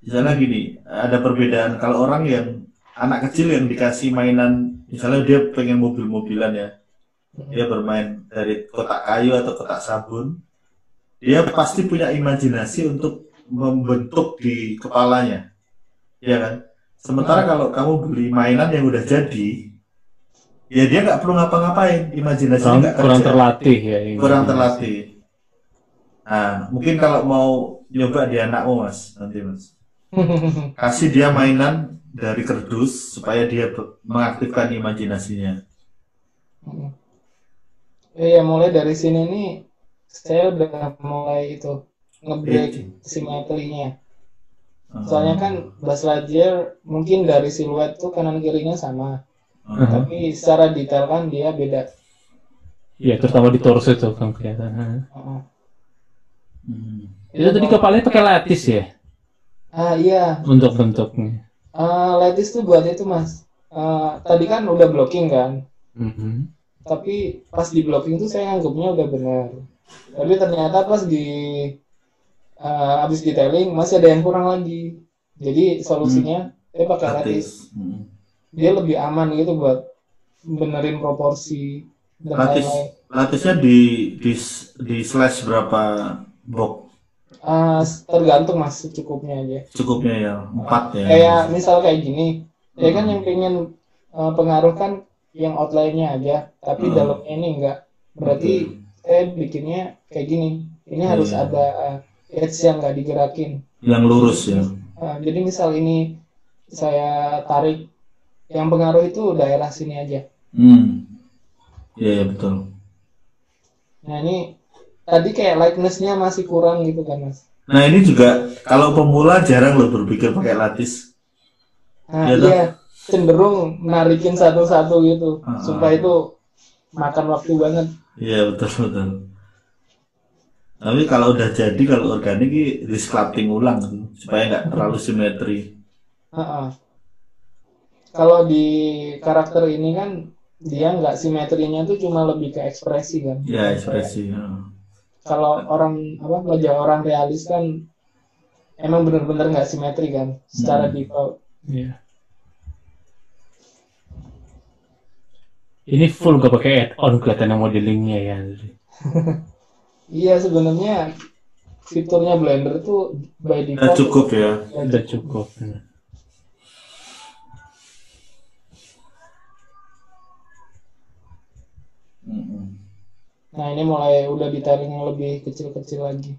[SPEAKER 2] Misalnya gini, ada perbedaan kalau orang yang anak kecil yang dikasih mainan, misalnya dia pengen mobil-mobilan ya, dia bermain dari kotak kayu atau kotak sabun, dia pasti punya imajinasi untuk membentuk di kepalanya, ya kan? Sementara kalau kamu beli mainan yang udah jadi, ya dia nggak perlu ngapa-ngapain, imajinasinya nggak
[SPEAKER 4] Kurang
[SPEAKER 2] kerja,
[SPEAKER 4] terlatih ya.
[SPEAKER 2] kurang terlatih. Nah, mungkin kalau mau nyoba di anakmu mas, nanti mas, kasih dia mainan dari kerdus supaya dia mengaktifkan imajinasinya.
[SPEAKER 3] Iya, mulai dari sini nih saya udah mulai itu nge-break
[SPEAKER 2] Itu.
[SPEAKER 3] simetrinya. Soalnya kan Buzz Lightyear mungkin dari siluet tuh kanan kirinya sama, tapi secara detail kan dia beda.
[SPEAKER 4] Iya, terutama di torso itu kan kelihatan.
[SPEAKER 3] Heeh.
[SPEAKER 4] Itu tadi kepalanya pakai lattice ya
[SPEAKER 3] Ah iya,
[SPEAKER 4] untuk bentuknya.
[SPEAKER 3] lattice tuh buat itu Mas. Tadi kan udah blocking kan,
[SPEAKER 4] Mhm.
[SPEAKER 3] tapi pas di blocking tuh saya nganggapnya udah benar. Tapi ternyata pas di habis detailing masih ada yang kurang lagi. Jadi solusinya saya pakai lattice. Dia lebih aman gitu buat benerin proporsi dan lain-lain.
[SPEAKER 2] Lattice-nya di slash berapa box?
[SPEAKER 3] Tergantung Mas, secukupnya aja.
[SPEAKER 2] Cukupnya ya 4 ya.
[SPEAKER 3] Kayak misal kayak gini, saya kan yang pengen pengaruh kan yang outline-nya aja, tapi dalamnya ini enggak. Berarti saya bikinnya kayak gini. Ini harus ada edge yang nggak digerakin.
[SPEAKER 2] Yang lurus ya.
[SPEAKER 3] Jadi misal ini saya tarik, yang pengaruh itu daerah sini aja.
[SPEAKER 2] Iya betul.
[SPEAKER 3] Nah ini tadi kayak likeness-nya masih kurang gitu kan Mas.
[SPEAKER 2] Nah ini juga kalau pemula jarang loh berpikir pakai lattice.
[SPEAKER 3] Nah iya, cenderung narikin satu-satu gitu. Sumpah itu makan waktu banget.
[SPEAKER 2] Iya betul. Tapi kalau udah jadi, kalau organik di sculpting ulang supaya nggak terlalu simetri.
[SPEAKER 3] Kalau di karakter ini kan dia nggak simetrinya tuh cuma lebih ke ekspresi kan.
[SPEAKER 2] Ya ekspresi.
[SPEAKER 3] Kalau orang wajah orang realis kan emang bener-bener nggak simetri kan secara default.
[SPEAKER 4] Iya. Ini full gak pakai add-on kelihatan modelingnya ya.
[SPEAKER 3] Iya sebenarnya fiturnya Blender tuh by default
[SPEAKER 2] Udah cukup ya.
[SPEAKER 4] Udah cukup.
[SPEAKER 3] Nah ini mulai udah detailing yang lebih kecil-kecil lagi.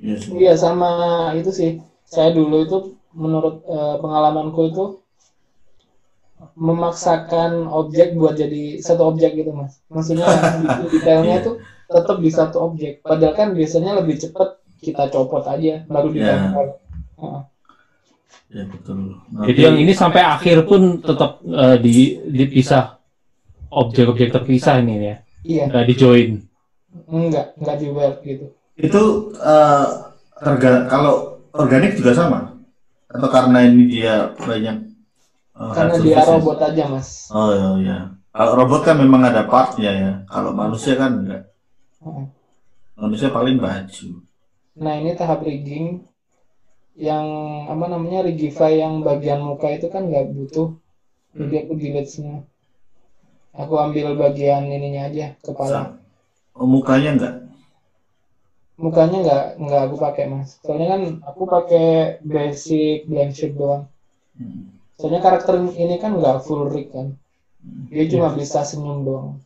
[SPEAKER 3] Iya sama itu sih. Saya dulu itu menurut pengalamanku itu memaksakan objek buat jadi satu objek gitu mas. Maksudnya detailnya tuh tetap di satu objek. Padahal kan biasanya lebih cepat kita copot aja baru ditempel.
[SPEAKER 2] Ya betul.
[SPEAKER 4] Jadi yang ini sampai akhir pun tetap dipisah, objek-objek terpisah ini ya.
[SPEAKER 3] Iya.
[SPEAKER 4] Nggak di join.
[SPEAKER 3] Enggak di weld gitu.
[SPEAKER 2] Itu kalau organik juga sama? Atau karena ini dia banyak
[SPEAKER 3] karena dia robot aja mas.
[SPEAKER 2] Oh iya. Kalau robot kan memang ada partnya ya. Kalau manusia kan enggak. Manusia paling baju.
[SPEAKER 3] Nah ini tahap rigging yang apa namanya rigify yang bagian muka itu kan nggak butuh. Jadi aku delete semua. Aku ambil bagian ininya aja kepala.
[SPEAKER 2] Mukanya enggak?
[SPEAKER 3] Mukanya nggak aku pakai mas. Soalnya kan aku pakai basic blank shape doang. Soalnya karakter ini kan nggak full rig kan. Dia cuma bisa senyum doang.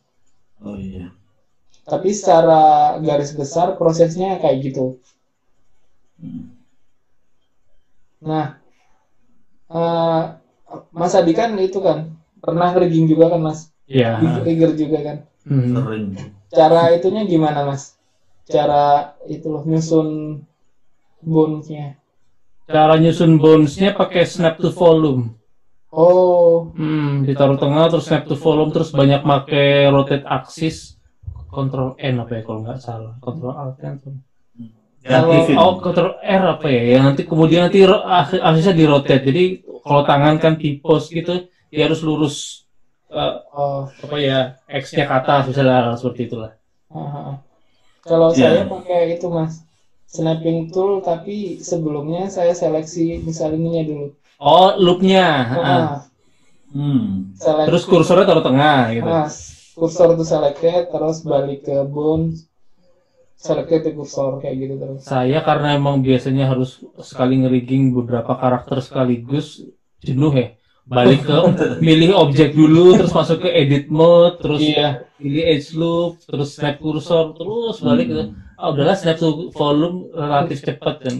[SPEAKER 2] Oh iya.
[SPEAKER 3] Tapi secara garis besar prosesnya kayak gitu. Nah, Mas Adi kan itu kan pernah rigging juga kan mas?
[SPEAKER 4] Iya.
[SPEAKER 3] Rigger juga kan.
[SPEAKER 2] Sering.
[SPEAKER 3] Cara itunya gimana mas? Cara itu loh nyusun bones-nya.
[SPEAKER 4] Cara nyusun bones-nya pakai snap to volume.
[SPEAKER 3] Oh.
[SPEAKER 4] Ditaruh tengah terus snap to volume terus banyak pakai rotate axis. Control N apa ya kalau nggak salah. Control Alt kan. Control R apa ya? Yang nanti kemudian aksesnya di rotate. Jadi kalau tangan kan di pose gitu, dia harus lurus apa ya X-nya ke atas misalnya seperti itulah.
[SPEAKER 3] Kalau saya pakai itu mas, snapping tool tapi sebelumnya saya seleksi misalnya ininya dulu.
[SPEAKER 4] Oh loopnya. Terus kursornya taruh tengah gitu.
[SPEAKER 3] Kursor itu selected terus balik ke bones. Selected kursor kayak gitu terus.
[SPEAKER 4] Saya karena emang biasanya harus sekali ngerigging beberapa karakter sekaligus jenuh ya. Balik ke milih objek dulu, terus masuk ke edit mode, terus pilih edge loop, terus snap kursor, terus balik ke udahlah snap to volume relatif cepat kan.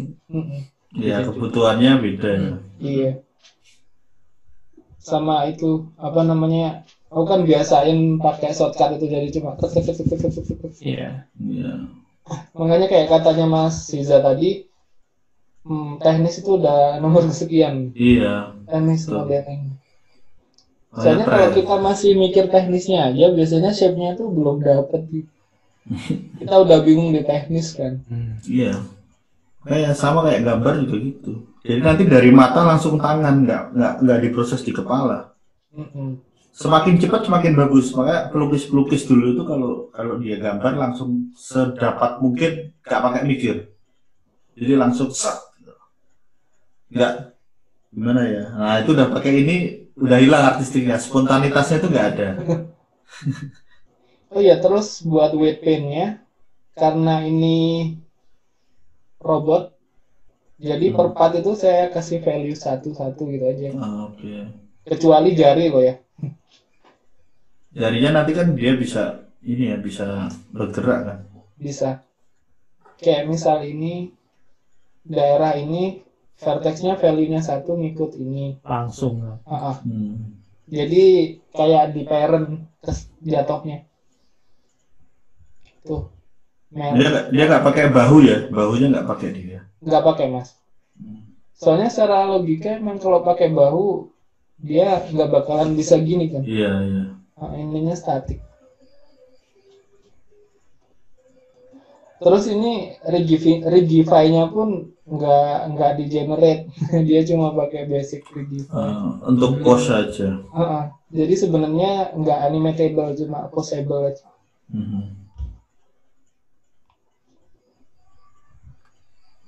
[SPEAKER 2] Iya kebutuhannya beda.
[SPEAKER 3] Iya. Sama itu apa namanya? Aku kan biasain pakai shortcut itu jadi cuma.
[SPEAKER 4] Iya.
[SPEAKER 3] Makanya kayak katanya Mas Siza tadi, teknis itu udah nomor sekian.
[SPEAKER 2] Iya.
[SPEAKER 3] Teknis modeling. Soalnya kalau kita masih mikir teknisnya aja, biasanya shape-nya tuh belum dapet. Kita udah bingung di teknis kan.
[SPEAKER 2] Iya. Kayak sama kayak gambar juga gitu. Jadi nanti dari mata langsung tangan, nggak diproses di kepala. Semakin cepat semakin bagus. Makanya pelukis dulu itu kalau dia gambar langsung sedapat mungkin nggak pakai mikir. Jadi langsung nggak gimana ya. Nah itu udah pakai ini udah hilang artistiknya, spontanitasnya itu nggak ada.
[SPEAKER 3] Oh iya, terus buat weight paint-nya karena ini robot, jadi per part itu saya kasih value satu gitu aja.
[SPEAKER 2] Oke.
[SPEAKER 3] Kecuali jari loh ya.
[SPEAKER 2] Jarinya nanti kan dia bisa ini ya, bisa bergerak kan? Bisa.
[SPEAKER 3] Kayak misal ini daerah ini vertexnya value-nya 1 ngikut ini
[SPEAKER 4] langsung.
[SPEAKER 3] Jadi kayak di parent jatuhnya. Tuh.
[SPEAKER 2] Dia nggak pakai bahu ya, bahunya nggak pakai dia.
[SPEAKER 3] Nggak pakai mas. Soalnya secara logika emang kalau pakai bahu dia nggak bakalan bisa gini kan.
[SPEAKER 2] Iya.
[SPEAKER 3] Ininya statik. Terus ini rigify-nya pun nggak di generate, dia cuma pakai basic rigify.
[SPEAKER 2] Untuk pose aja.
[SPEAKER 3] Jadi sebenarnya nggak animatable, cuma poseable aja.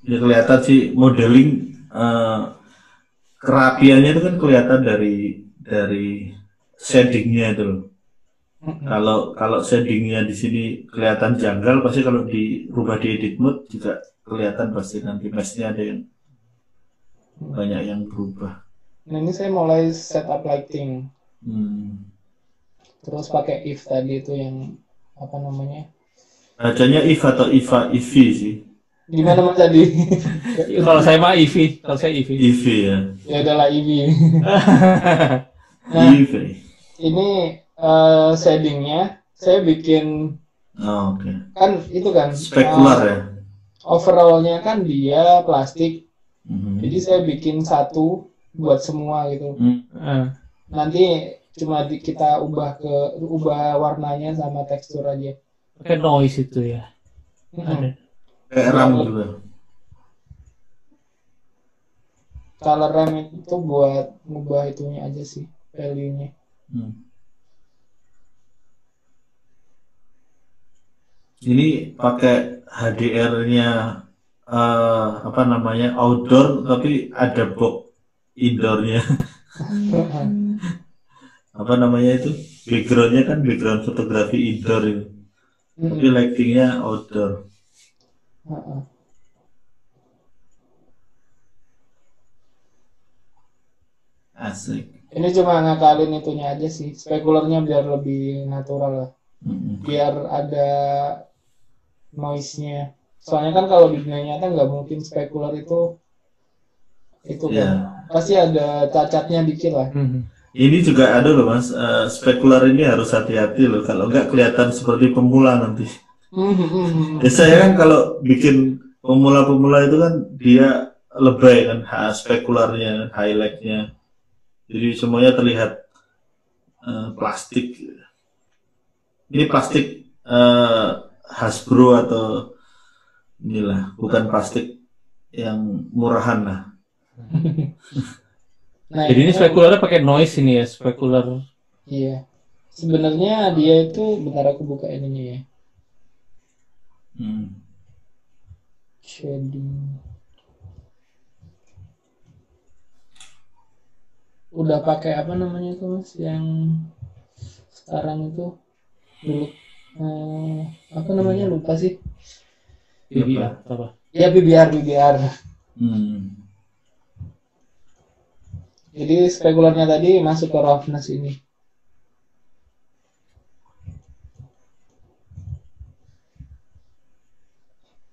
[SPEAKER 2] Ya kelihatan sih modeling kerapiannya itu kan kelihatan dari shadingnya itu loh. Kalau shadingnya di sini kelihatan janggal, pasti kalau dirubah di edit mode juga kelihatan pasti nanti mesh-nya ada yang banyak yang berubah.
[SPEAKER 3] Nah ini saya mulai setup lighting. Terus pakai if tadi itu yang apa namanya?
[SPEAKER 2] Bacanya if atau ivi sih.
[SPEAKER 3] Gimana mas tadi?
[SPEAKER 4] Kalau saya mah Eevee, kalau saya Eevee.
[SPEAKER 2] Eevee ya.
[SPEAKER 3] Ya adalah Eevee. Nah,
[SPEAKER 2] Eve.
[SPEAKER 3] ini shadingnya saya bikin
[SPEAKER 2] Oh, oke.
[SPEAKER 3] kan itu kan
[SPEAKER 2] Spekular ya.
[SPEAKER 3] overallnya kan dia plastik,
[SPEAKER 2] Mhm.
[SPEAKER 3] jadi saya bikin satu buat semua gitu.
[SPEAKER 4] Ah,
[SPEAKER 3] Nanti cuma kita ubah warnanya sama tekstur aja.
[SPEAKER 4] pakai noise itu ya. Ada.
[SPEAKER 2] Kayak RAM juga.
[SPEAKER 3] Color RAM itu buat ngubah itunya aja sih, value-nya.
[SPEAKER 2] Hmm. Ini pakai HDR-nya apa namanya outdoor tapi ada box indoor-nya. Apa namanya itu? Background-nya kan background fotografi indoor itu. Tapi lighting-nya outdoor.
[SPEAKER 3] Heeh.
[SPEAKER 2] Asik.
[SPEAKER 3] Ini cuma ngakalin itunya aja sih, spekulernya biar lebih natural lah,
[SPEAKER 2] Mm-mm.
[SPEAKER 3] biar ada noise-nya. Soalnya kan kalau di dunia nyata nggak mungkin spekuler itu kan
[SPEAKER 2] Iya.
[SPEAKER 3] pasti ada cacatnya dikit lah.
[SPEAKER 2] Ini juga ada loh mas, spekular ini harus hati-hati loh, kalau nggak kelihatan seperti pemula nanti. Biasanya kan kalau bikin pemula-pemula itu kan dia lebay kan, spekularnya, highlightnya, jadi semuanya terlihat plastik. Ini plastik Hasbro atau inilah, bukan plastik yang murahan lah.
[SPEAKER 3] Nah,
[SPEAKER 4] Jadi ini spekularnya pakai noise ini ya, spekular.
[SPEAKER 3] iya. Sebenarnya dia itu, bentar aku buka ininya ya. Shading. Udah pakai apa namanya itu mas, yang sekarang itu dulu apa namanya, lupa sih.
[SPEAKER 4] PBR apa?
[SPEAKER 3] Ya BBR. Jadi spekularnya tadi masuk ke roughness ini.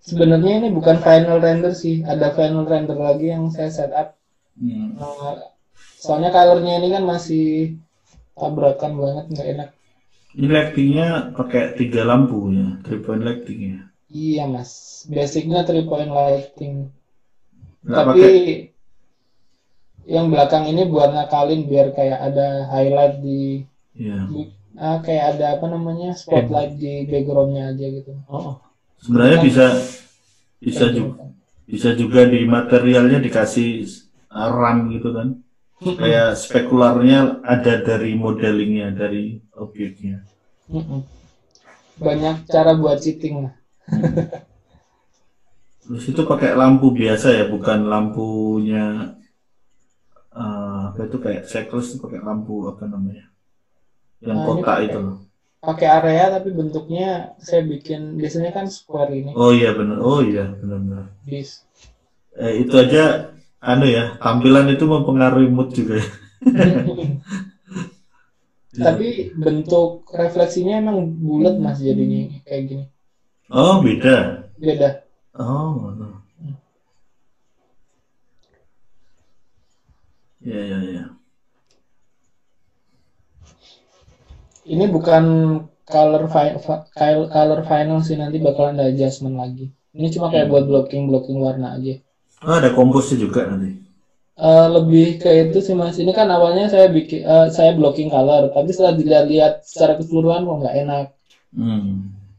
[SPEAKER 3] Sebenarnya ini bukan final render sih, ada final render lagi yang saya setup. Soalnya colornya ini kan masih tabrakan banget, nggak enak.
[SPEAKER 2] Ini lightingnya pakai 3 lampu ya, 3 point lighting ya.
[SPEAKER 3] Iya mas, basicnya 3 point lighting.
[SPEAKER 2] Nggak
[SPEAKER 3] Tapi
[SPEAKER 2] pakai.
[SPEAKER 3] yang belakang ini buat ngakalin biar kayak ada highlight di,
[SPEAKER 2] Ya.
[SPEAKER 3] kayak ada apa namanya, spotlight di backgroundnya aja gitu.
[SPEAKER 4] Oh,
[SPEAKER 2] Sebenarnya
[SPEAKER 3] Kan
[SPEAKER 2] bisa juga di materialnya dikasih RAM gitu kan. Kayak spekularnya ada dari modelingnya, dari objeknya.
[SPEAKER 3] banyak cara buat cheating lah.
[SPEAKER 2] Terus itu pakai lampu biasa ya, bukan lampunya apa itu, kayak cycles itu pakai lampu apa namanya, yang
[SPEAKER 3] Nah, ini
[SPEAKER 2] kotak
[SPEAKER 3] pakai-
[SPEAKER 2] itu loh.
[SPEAKER 3] Pakai area tapi bentuknya saya bikin biasanya kan square ini.
[SPEAKER 2] Oh iya benar.
[SPEAKER 3] Bis.
[SPEAKER 2] Itu aja ya, tampilan itu mempengaruhi mood juga ya.
[SPEAKER 3] Tapi bentuk refleksinya emang bulat mas, jadinya kayak gini.
[SPEAKER 2] Oh beda.
[SPEAKER 3] Beda.
[SPEAKER 2] Oh. Ya.
[SPEAKER 3] Ini bukan color final sih, nanti bakalan ada adjustment lagi. Ini cuma kayak buat blocking warna aja.
[SPEAKER 2] Oh, ada komposnya juga nanti.
[SPEAKER 3] Lebih ke itu sih mas. Ini kan awalnya saya bikin saya blocking color, tapi setelah dilihat secara keseluruhan kok nggak enak.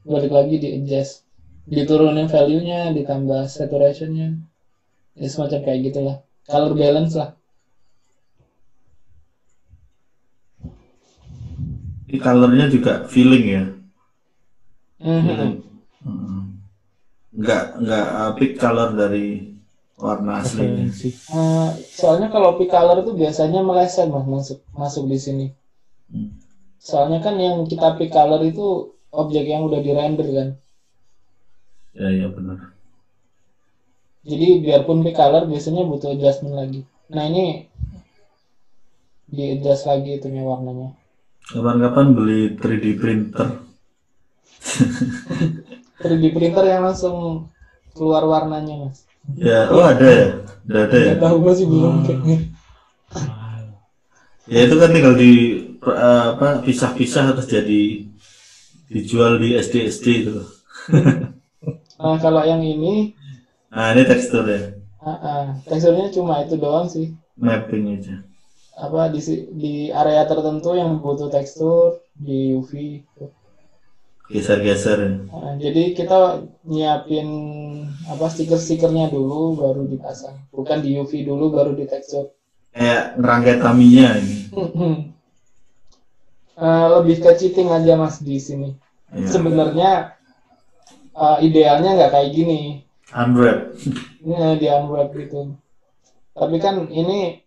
[SPEAKER 3] Balik lagi di adjust, diturunin value-nya, ditambah saturation-nya, ya semacam kayak gitulah. Color balance lah.
[SPEAKER 2] Ini colornya juga feeling ya. Nggak pick color dari warna aslinya.
[SPEAKER 3] Soalnya kalau pick color itu biasanya meleset mas, masuk di sini. Soalnya kan yang kita pick color itu objek yang udah di render kan.
[SPEAKER 2] Ya benar.
[SPEAKER 3] Jadi biarpun pick color biasanya butuh adjustment lagi. Nah ini di adjust lagi itunya warnanya.
[SPEAKER 2] Kapan-kapan beli 3D printer.
[SPEAKER 3] 3D printer yang langsung keluar warnanya mas.
[SPEAKER 2] Ya, ada ya. Udah ada ya.
[SPEAKER 3] Nggak tahu gue sih belum kayaknya.
[SPEAKER 2] Ya itu kan tinggal apa pisah-pisah terus jadi dijual di SD itu.
[SPEAKER 3] Nah, kalau yang ini,
[SPEAKER 2] Nah ini teksturnya,
[SPEAKER 3] teksturnya cuma itu doang sih.
[SPEAKER 2] mapping aja.
[SPEAKER 3] Apa di area tertentu yang butuh tekstur di UV.
[SPEAKER 2] Geser-geser.
[SPEAKER 3] Nah, jadi kita nyiapin apa stiker-stikernya dulu baru dipasang. Bukan di UV dulu baru di tekstur.
[SPEAKER 2] Kayak ngerangkai Tamiya ini.
[SPEAKER 3] Lebih ke cheating aja Mas di sini.
[SPEAKER 2] Ya.
[SPEAKER 3] Sebenarnya idealnya nggak kayak gini.
[SPEAKER 2] Unwrap.
[SPEAKER 3] Ini di unwrap gitu. Tapi kan ini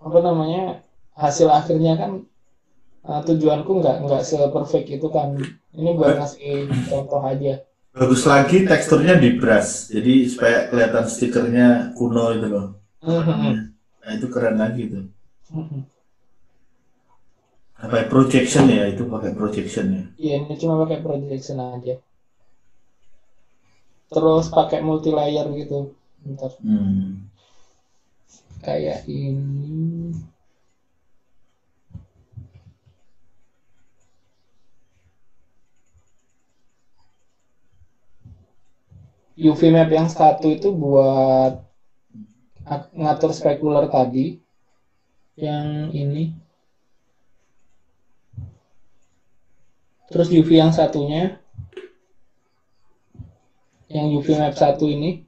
[SPEAKER 3] apa namanya hasil akhirnya kan tujuanku nggak se-perfect itu kan. Ini buat ngasih contoh aja.
[SPEAKER 2] Bagus lagi teksturnya di brush, jadi supaya kelihatan stikernya kuno itu loh. Nah itu keren lagi tuh. Apa projection ya, itu pakai projection ya.
[SPEAKER 3] Iya, ini cuma pakai projection aja. Terus pakai multi layer gitu. Bentar. Kayak ini. UV map yang satu itu buat ngatur spekuler tadi. Yang ini. Terus UV yang satunya, yang UV map satu ini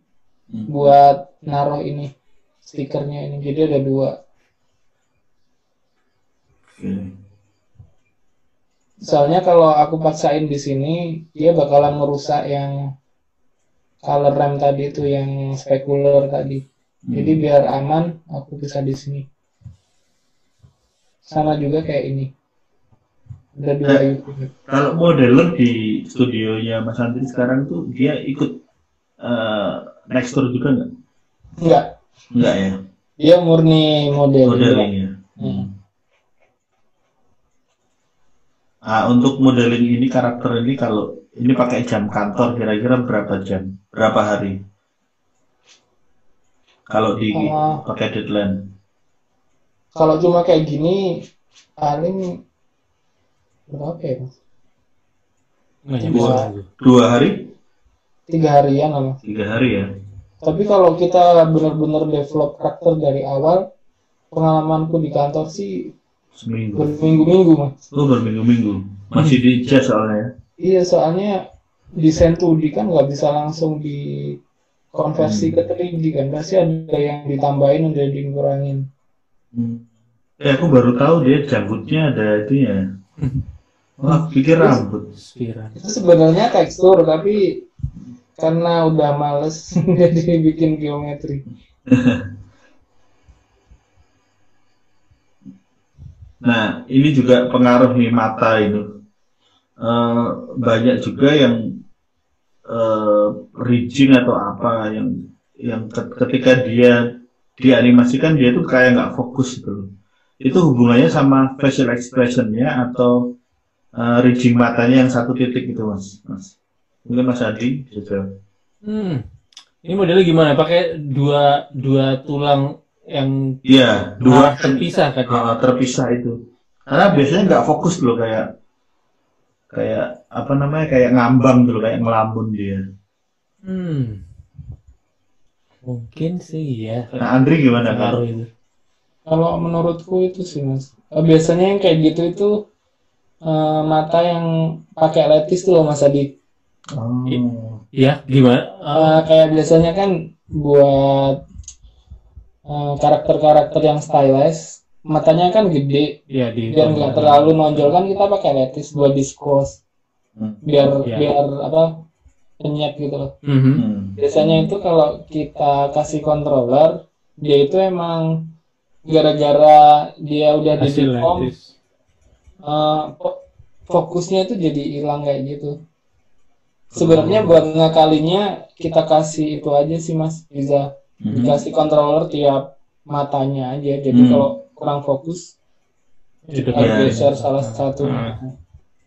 [SPEAKER 3] buat naruh ini stikernya ini. Jadi ada dua. Soalnya kalau aku paksain di sini, dia bakalan merusak yang color RAM tadi itu, yang spekuler tadi. Jadi biar aman, aku bisa di sini. Sama juga kayak ini. Ada dua UV map.
[SPEAKER 2] Kalau modeler di studionya Mas Andri sekarang tuh dia ikut tekstur juga nggak? Enggak ya?
[SPEAKER 3] Dia murni
[SPEAKER 2] Modeling ya. Untuk modeling ini, karakter ini, kalau ini pakai jam kantor kira-kira berapa jam? Berapa hari? Kalau di pakai deadline?
[SPEAKER 3] Kalau cuma kayak gini paling berapa ya Mas?
[SPEAKER 2] 2 hari?
[SPEAKER 3] 3 harian lah.
[SPEAKER 2] 3 hari ya.
[SPEAKER 3] Tapi kalau kita benar-benar develop karakter dari awal, pengalamanku di kantor sih
[SPEAKER 2] Seminggu.
[SPEAKER 3] berminggu-minggu Mas.
[SPEAKER 2] Berminggu-minggu. Masih di jazz soalnya.
[SPEAKER 3] Iya, soalnya desain 2D kan nggak bisa langsung dikonversi ke 3D kan. Pasti ada yang ditambahin, ada yang dikurangin.
[SPEAKER 2] Aku baru tahu dia janggutnya ada itu ya. Wah, pikir rambut.
[SPEAKER 3] Itu sebenarnya tekstur, tapi karena udah males jadi bikin geometri.
[SPEAKER 2] Nah, ini juga pengaruh nih mata itu. Banyak juga yang rigging atau apa yang ketika dia dianimasikan dia tuh kayak nggak fokus gitu. Itu hubungannya sama facial expressionnya atau rigging matanya yang satu titik itu Mas. Mungkin Mas Adi bisa.
[SPEAKER 4] Ini modelnya gimana? Pakai dua tulang yang
[SPEAKER 2] dua
[SPEAKER 4] terpisah kan?
[SPEAKER 2] Terpisah itu. Karena biasanya nggak fokus loh, kayak apa namanya, kayak ngambang dulu, kayak ngelamun dia.
[SPEAKER 4] Mungkin sih ya.
[SPEAKER 2] Nah, Andri gimana
[SPEAKER 4] Pengaruh itu?
[SPEAKER 3] Kalau menurutku itu sih Mas. Biasanya yang kayak gitu itu mata yang pakai letis tuh loh Mas Adi.
[SPEAKER 4] Iya, gimana?
[SPEAKER 3] Kayak biasanya kan buat karakter-karakter yang stylized, matanya kan gede, biar nggak terlalu nonjol kan kita pakai letis buat diskos, biar apa penyet gitu loh. Biasanya itu kalau kita kasih controller, dia itu emang gara-gara dia udah di deform, fokusnya itu jadi hilang kayak gitu. Sebenarnya buat ngakalinya kita kasih itu aja sih Mas, bisa dikasih controller tiap matanya aja. Jadi kalau kurang fokus kita geser salah satu.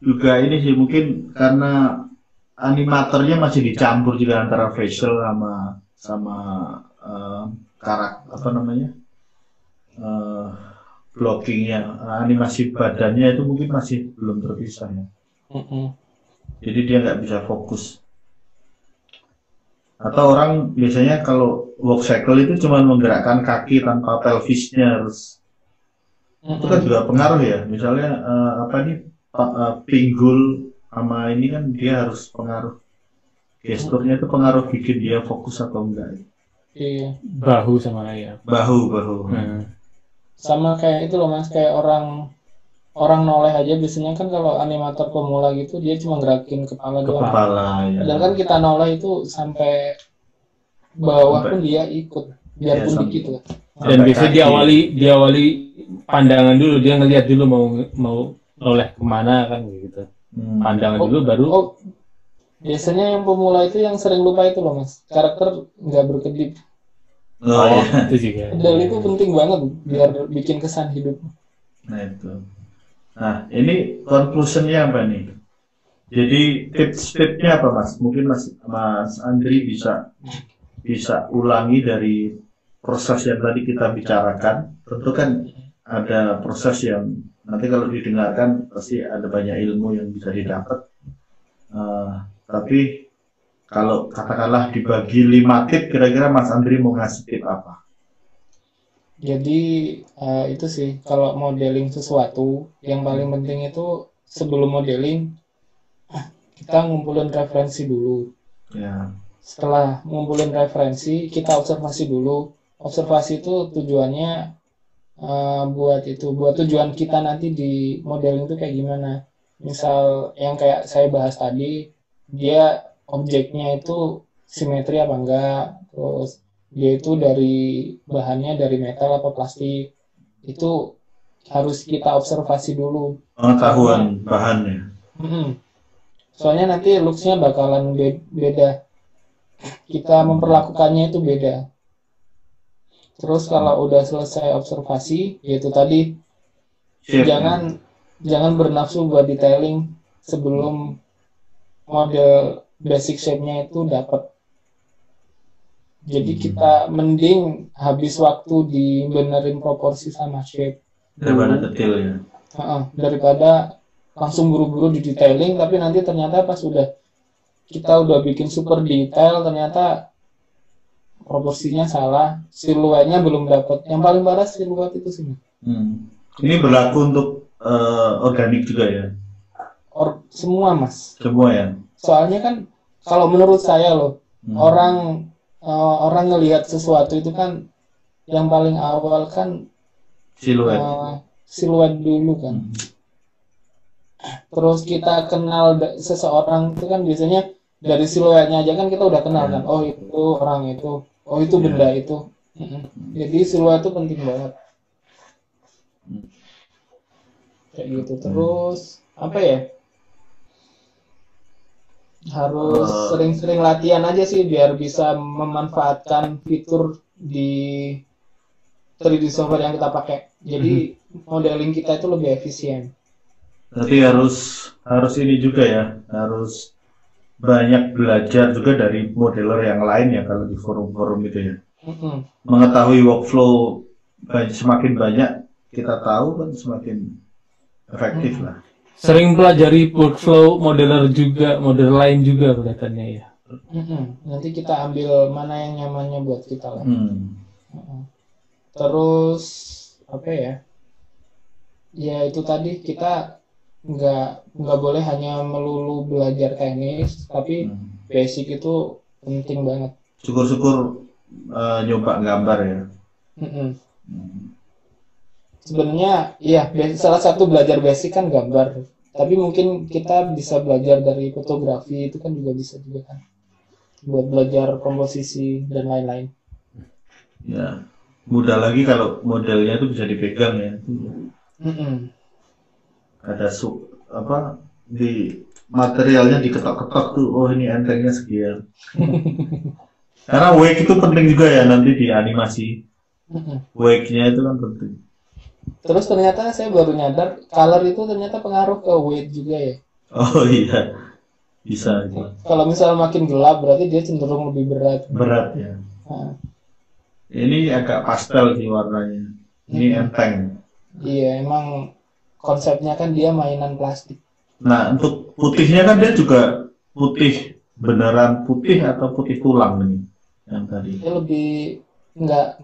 [SPEAKER 2] Juga ini sih mungkin karena animatornya masih dicampur juga antara facial sama karakter apa namanya, blockingnya, animasi badannya itu mungkin masih belum terpisah ya. Jadi dia nggak bisa fokus. Atau orang biasanya kalau walk cycle itu cuma menggerakkan kaki tanpa pelvisnya harus. Itu kan juga pengaruh ya. Misalnya pinggul sama ini kan dia harus pengaruh. Gesturnya itu pengaruh bikin dia fokus atau enggak.
[SPEAKER 3] Iya.
[SPEAKER 4] Bahu sama ya.
[SPEAKER 2] Bahu.
[SPEAKER 3] Sama kayak itu loh Mas, kayak orang noleh aja biasanya kan kalau animator pemula gitu dia cuma gerakin kepala doang.
[SPEAKER 2] Kepala ya.
[SPEAKER 3] Padahal kan kita noleh itu sampai bawah pun dia ikut, biarpun
[SPEAKER 2] Iya,
[SPEAKER 3] dikit lah.
[SPEAKER 4] Dan biasanya diawali pandangan dulu, dia ngelihat dulu mau noleh kemana kan gitu. Pandangan dulu baru.
[SPEAKER 3] Biasanya yang pemula itu yang sering lupa itu loh Mas, karakter nggak berkedip.
[SPEAKER 4] Itu juga.
[SPEAKER 3] Dan itu penting banget biar bikin kesan hidup.
[SPEAKER 2] Nah itu. Nah ini conclusionnya apa nih? Jadi tips-tipsnya apa Mas? Mungkin Mas Andri bisa ulangi dari proses yang tadi kita bicarakan. Tentu kan ada proses yang nanti kalau didengarkan pasti ada banyak ilmu yang bisa didapat. Tapi kalau katakanlah dibagi 5 tip, kira-kira Mas Andri mau ngasih tip apa?
[SPEAKER 3] Jadi itu sih, kalau modeling sesuatu yang paling penting itu sebelum modeling kita ngumpulin referensi dulu.
[SPEAKER 2] Ya.
[SPEAKER 3] Setelah ngumpulin referensi, kita observasi dulu. Observasi itu tujuannya buat tujuan kita nanti di modeling itu kayak gimana. Misal yang kayak saya bahas tadi, dia objeknya itu simetri apa enggak, terus dia itu dari bahannya dari metal apa plastik, itu harus kita observasi dulu.
[SPEAKER 2] Pengetahuan bahannya.
[SPEAKER 3] Soalnya nanti looks-nya bakalan beda. Kita memperlakukannya itu beda. Terus kalau udah selesai observasi, yaitu tadi jangan bernafsu buat detailing sebelum model basic shape-nya itu dapat. Jadi kita mending habis waktu di benerin proporsi sama shape
[SPEAKER 2] daripada detail ya.
[SPEAKER 3] Daripada langsung buru-buru di detailing tapi nanti ternyata pas kita udah bikin super detail ternyata proporsinya salah, siluetnya belum dapat. Yang paling parah siluet itu sih.
[SPEAKER 2] Ini berlaku untuk organik juga ya.
[SPEAKER 3] Semua Mas.
[SPEAKER 2] Semua ya.
[SPEAKER 3] Soalnya kan kalau menurut saya loh, orang ngelihat sesuatu itu kan yang paling awal kan siluet dulu kan. Terus kita kenal seseorang itu kan biasanya dari siluetnya aja kan kita udah kenal kan. Oh itu orang itu, oh itu benda itu. Jadi siluet itu penting banget. Kayak gitu. Terus apa ya? Harus sering-sering latihan aja sih biar bisa memanfaatkan fitur di 3D software yang kita pakai. Jadi modeling kita itu lebih efisien.
[SPEAKER 2] Berarti harus ini juga ya, harus banyak belajar juga dari modeler yang lain ya kalau di forum-forum itu ya. Mengetahui workflow semakin banyak kita tahu kan semakin efektif lah.
[SPEAKER 4] Sering pelajari workflow modeler lain juga kelihatannya ya.
[SPEAKER 3] Nanti kita ambil mana yang nyamannya buat kita lah. Terus apa ya? Ya itu tadi kita nggak boleh hanya melulu belajar teknis, tapi basic itu penting banget.
[SPEAKER 2] Syukur-syukur nyoba gambar ya.
[SPEAKER 3] Sebenarnya iya, salah satu belajar basic kan gambar. Tapi mungkin kita bisa belajar dari fotografi, itu kan juga bisa juga kan. Buat belajar komposisi dan lain-lain.
[SPEAKER 2] Ya, mudah lagi kalau modelnya itu bisa dipegang ya. Ada di materialnya diketok-ketok tuh, oh ini entengnya sekian. Karena wake itu penting juga ya nanti di animasi. Wake-nya itu kan penting.
[SPEAKER 3] Terus ternyata saya baru nyadar color itu ternyata pengaruh ke weight juga ya.
[SPEAKER 2] Oh iya, bisa.
[SPEAKER 3] Kalau misal makin gelap berarti dia cenderung lebih berat.
[SPEAKER 2] Berat ya. Ini agak pastel sih warnanya. Ini enteng.
[SPEAKER 3] Iya, emang konsepnya kan dia mainan plastik.
[SPEAKER 2] Nah, untuk putihnya kan dia juga putih beneran putih atau putih tulang nih yang tadi.
[SPEAKER 3] Dia lebih nggak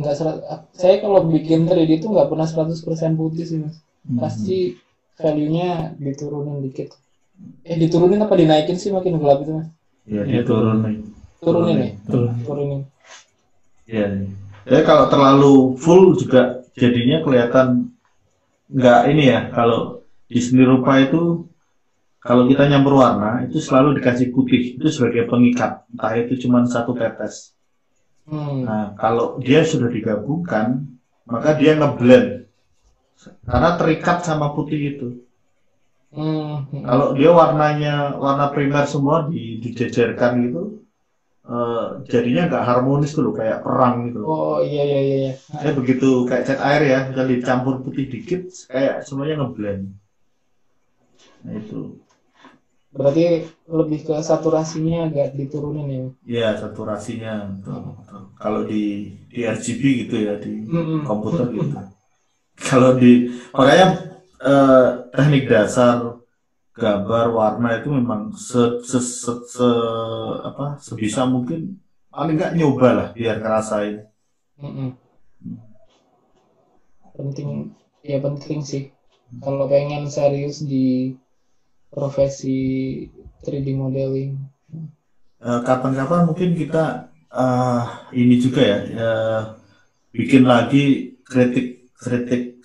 [SPEAKER 3] saya kalau bikin 3D itu nggak pernah 100% putih sih mas. Pasti value-nya diturunin dikit. Diturunin apa dinaikin sih makin gelap itu mas?
[SPEAKER 2] Iya, dia turunin.
[SPEAKER 3] Turunin ya? Turunin.
[SPEAKER 2] Iya. Jadi kalau terlalu full juga jadinya kelihatan nggak ini ya. Kalau di seni rupa itu kalau kita nyampur warna itu selalu dikasih putih itu sebagai pengikat, entah itu cuma satu tetes. Nah, kalau dia sudah digabungkan, maka dia ngeblend karena terikat sama putih itu. Kalau dia warnanya warna primer semua dijejerkan gitu, jadinya nggak harmonis tuh kayak perang gitu.
[SPEAKER 3] Oh iya.
[SPEAKER 2] Saya begitu kayak cat air ya, misalnya dicampur putih dikit, kayak semuanya ngeblend. Nah itu.
[SPEAKER 3] Berarti lebih ke saturasinya agak diturunin ya?
[SPEAKER 2] Iya, saturasinya. Betul. Kalau di RGB gitu ya, di komputer gitu. Kalau makanya teknik dasar gambar warna itu memang sebisa mungkin paling nggak nyoba lah biar ngerasain.
[SPEAKER 3] Penting sih. Kalau pengen serius di profesi 3D modeling.
[SPEAKER 2] Kapan-kapan mungkin kita ini juga ya, bikin lagi kritik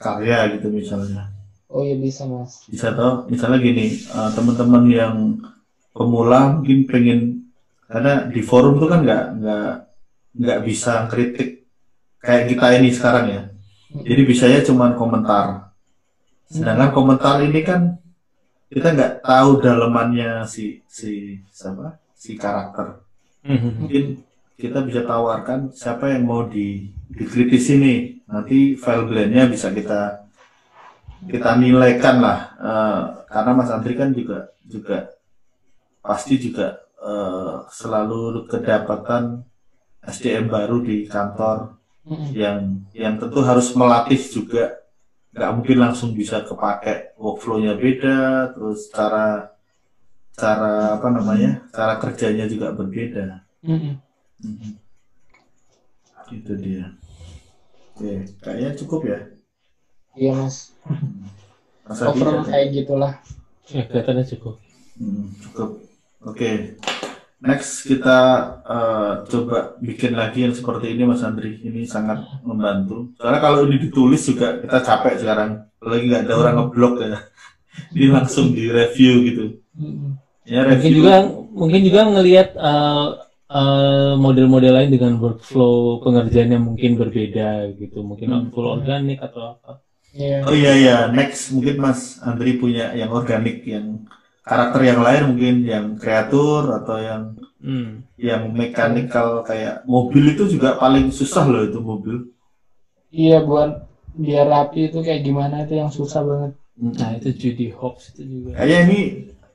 [SPEAKER 2] karya gitu misalnya.
[SPEAKER 3] Oh ya bisa mas.
[SPEAKER 2] Bisa toh, misalnya gini, teman-teman yang pemula mungkin pengen, karena di forum tuh kan nggak bisa kritik kayak kita ini sekarang ya. Jadi bisanya cuma komentar. Sedangkan komentar ini kan kita nggak tahu dalamannya si karakter. Mungkin kita bisa tawarkan siapa yang mau dikritisi nih, nanti file blendnya bisa kita nilaikan lah, karena Mas Andri kan juga pasti juga selalu kedapatan SDM baru di kantor yang tentu harus melatih juga. Nggak mungkin langsung bisa kepake, workflow-nya beda, terus cara kerjanya juga berbeda. Itu dia. Oke, kayaknya cukup ya.
[SPEAKER 3] Iya mas. Overall kayak gitulah.
[SPEAKER 4] Ya kelihatannya cukup.
[SPEAKER 2] Cukup. Oke. Next kita coba bikin lagi yang seperti ini Mas Andri. Ini sangat membantu. Soalnya kalau ini ditulis juga kita capek sekarang. Lagi nggak ada orang ngeblok ya. Ini langsung di review gitu. Ya, review.
[SPEAKER 4] Mungkin juga ngelihat model-model lain dengan workflow pengerjaannya mungkin berbeda gitu. Mungkin full organik atau apa.
[SPEAKER 3] Yeah.
[SPEAKER 2] Oh iya. Next mungkin Mas Andri punya yang organik, yang karakter yang lain mungkin yang kreatur atau yang mekanikal kayak mobil itu juga paling susah loh itu mobil.
[SPEAKER 3] Iya, buat biar rapi itu kayak gimana itu yang susah banget.
[SPEAKER 4] Nah itu Judy Hopps itu juga.
[SPEAKER 2] Kayaknya ini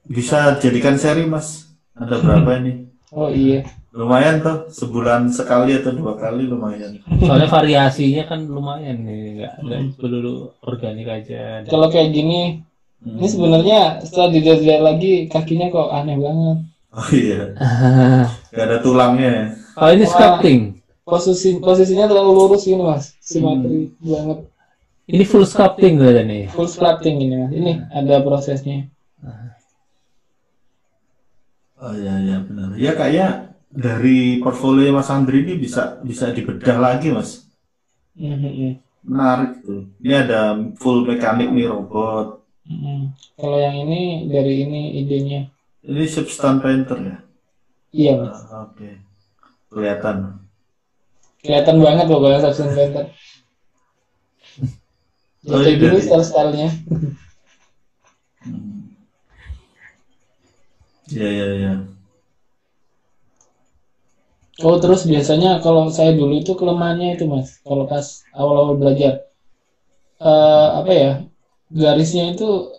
[SPEAKER 2] bisa jadikan seri Mas. Ada berapa ini?
[SPEAKER 3] Oh iya.
[SPEAKER 2] Lumayan tuh, sebulan sekali atau 2 kali lumayan.
[SPEAKER 4] Soalnya variasinya kan lumayan nih, nggak perlu organik aja.
[SPEAKER 3] Kalau kayak gini. Ini sebenarnya setelah dilihat lagi kakinya kok aneh banget.
[SPEAKER 2] Oh iya. Gak ada tulangnya.
[SPEAKER 4] Kalau ini sculpting.
[SPEAKER 3] Posisinya terlalu lurus ini mas, simetri banget.
[SPEAKER 4] Ini full sculpting kayaknya nih.
[SPEAKER 3] Full sculpting ini mas. Ini ada prosesnya.
[SPEAKER 2] Oh iya benar. Ya kayaknya dari portfolio Mas Andri ini bisa dibedah lagi Mas. Menarik tuh. Ini ada full mekanik nih, robot.
[SPEAKER 3] Kalau yang ini dari ini idenya.
[SPEAKER 2] Ini Substance Painter ya?
[SPEAKER 3] Iya mas.
[SPEAKER 2] Oke. Kelihatan
[SPEAKER 3] banget pokoknya Substance Painter. Jadi dulu style-stylenya.
[SPEAKER 2] Iya.
[SPEAKER 3] Oh terus biasanya kalau saya dulu itu kelemahannya itu mas, kalau pas awal-awal belajar garisnya itu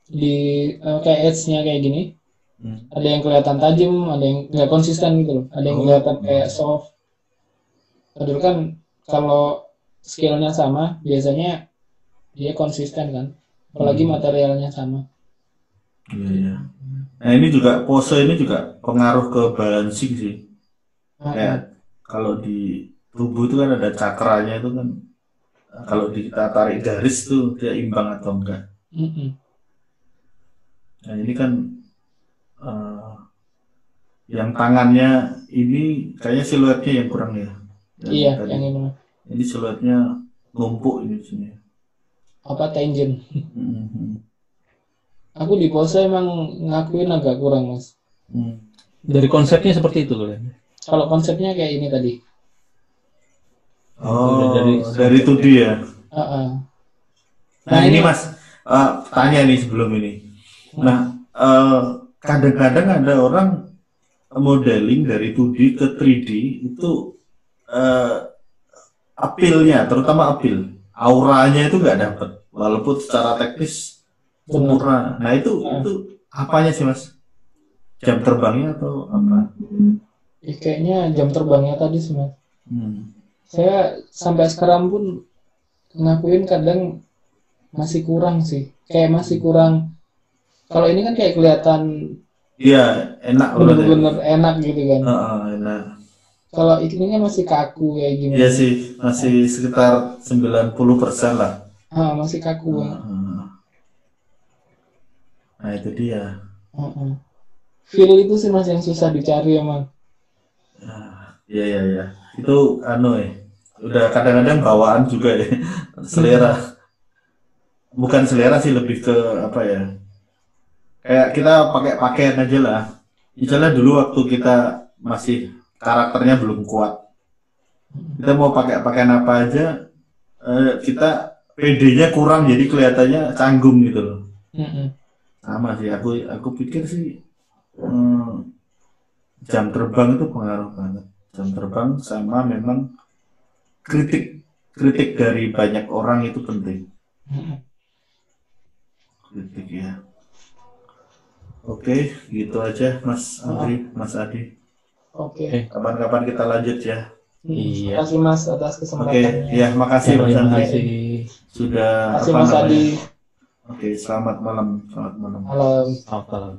[SPEAKER 3] di kayak edge-nya kayak gini, ada yang kelihatan tajam, ada yang nggak konsisten gitu loh, ada yang kelihatan kayak soft. Padahal kan kalau skillnya sama biasanya dia konsisten kan, apalagi materialnya sama.
[SPEAKER 2] Iya, iya. Nah ini juga pose ini juga pengaruh ke balancing sih. Kayak kalau di tubuh itu kan ada cakranya itu kan, kalau kita tarik garis tuh dia imbang atau enggak. Nah ini kan yang tangannya ini kayaknya siluetnya yang kurang ya.
[SPEAKER 3] Iya, yang ini.
[SPEAKER 2] Ini siluetnya numpuk ini sini.
[SPEAKER 3] Apa tangent? Aku di pose emang ngakuin agak kurang, Mas.
[SPEAKER 4] Dari konsepnya seperti itu loh.
[SPEAKER 3] Kalau konsepnya kayak ini tadi.
[SPEAKER 2] Oh, dari 2D ya. Nah ini Mas, tanya nih sebelum ini. Nah, kadang-kadang ada orang modeling dari 2D ke 3D itu appeal-nya, terutama appeal, auranya itu nggak dapet, walaupun secara teknis sempurna. Nah itu apanya sih Mas? Jam terbangnya atau apa?
[SPEAKER 3] Ya, kayaknya jam terbangnya tadi sih Mas. Saya sampai sekarang pun ngakuin kadang masih kurang sih. Kayak masih kurang. Kalau ini kan kayak kelihatan.
[SPEAKER 2] Iya, enak.
[SPEAKER 3] Bener-bener enak gitu kan.
[SPEAKER 2] Enak.
[SPEAKER 3] Kalau ini kan masih kaku kayak gini.
[SPEAKER 2] Iya sih, masih sekitar 90% lah.
[SPEAKER 3] Masih kaku.
[SPEAKER 2] Nah itu dia.
[SPEAKER 3] Feel itu sih Mas yang susah dicari emang.
[SPEAKER 2] Iya. Itu udah kadang-kadang bawaan juga ya. Selera. Bukan selera sih, lebih ke apa ya? Kayak kita pakai pakaian aja lah. Misalnya dulu waktu kita masih karakternya belum kuat, kita mau pakai pakaian apa aja, kita PD-nya kurang, jadi kelihatannya canggung gitu loh. Sama sih, aku pikir sih jam terbang itu pengaruh banget. Jam terbang sama memang kritik dari banyak orang itu penting. Kritik ya. Oke, gitu aja Mas Andri, Mas Adi.
[SPEAKER 3] Oke.
[SPEAKER 2] Kapan-kapan kita lanjut ya.
[SPEAKER 3] Iya. Terima kasih Mas atas kesempatannya.
[SPEAKER 2] Oke, ya makasih Mas Andri. Sudah
[SPEAKER 3] Terima kasih Mas Adi.
[SPEAKER 2] Oke, selamat malam.
[SPEAKER 3] Malam.
[SPEAKER 4] Selamat malam.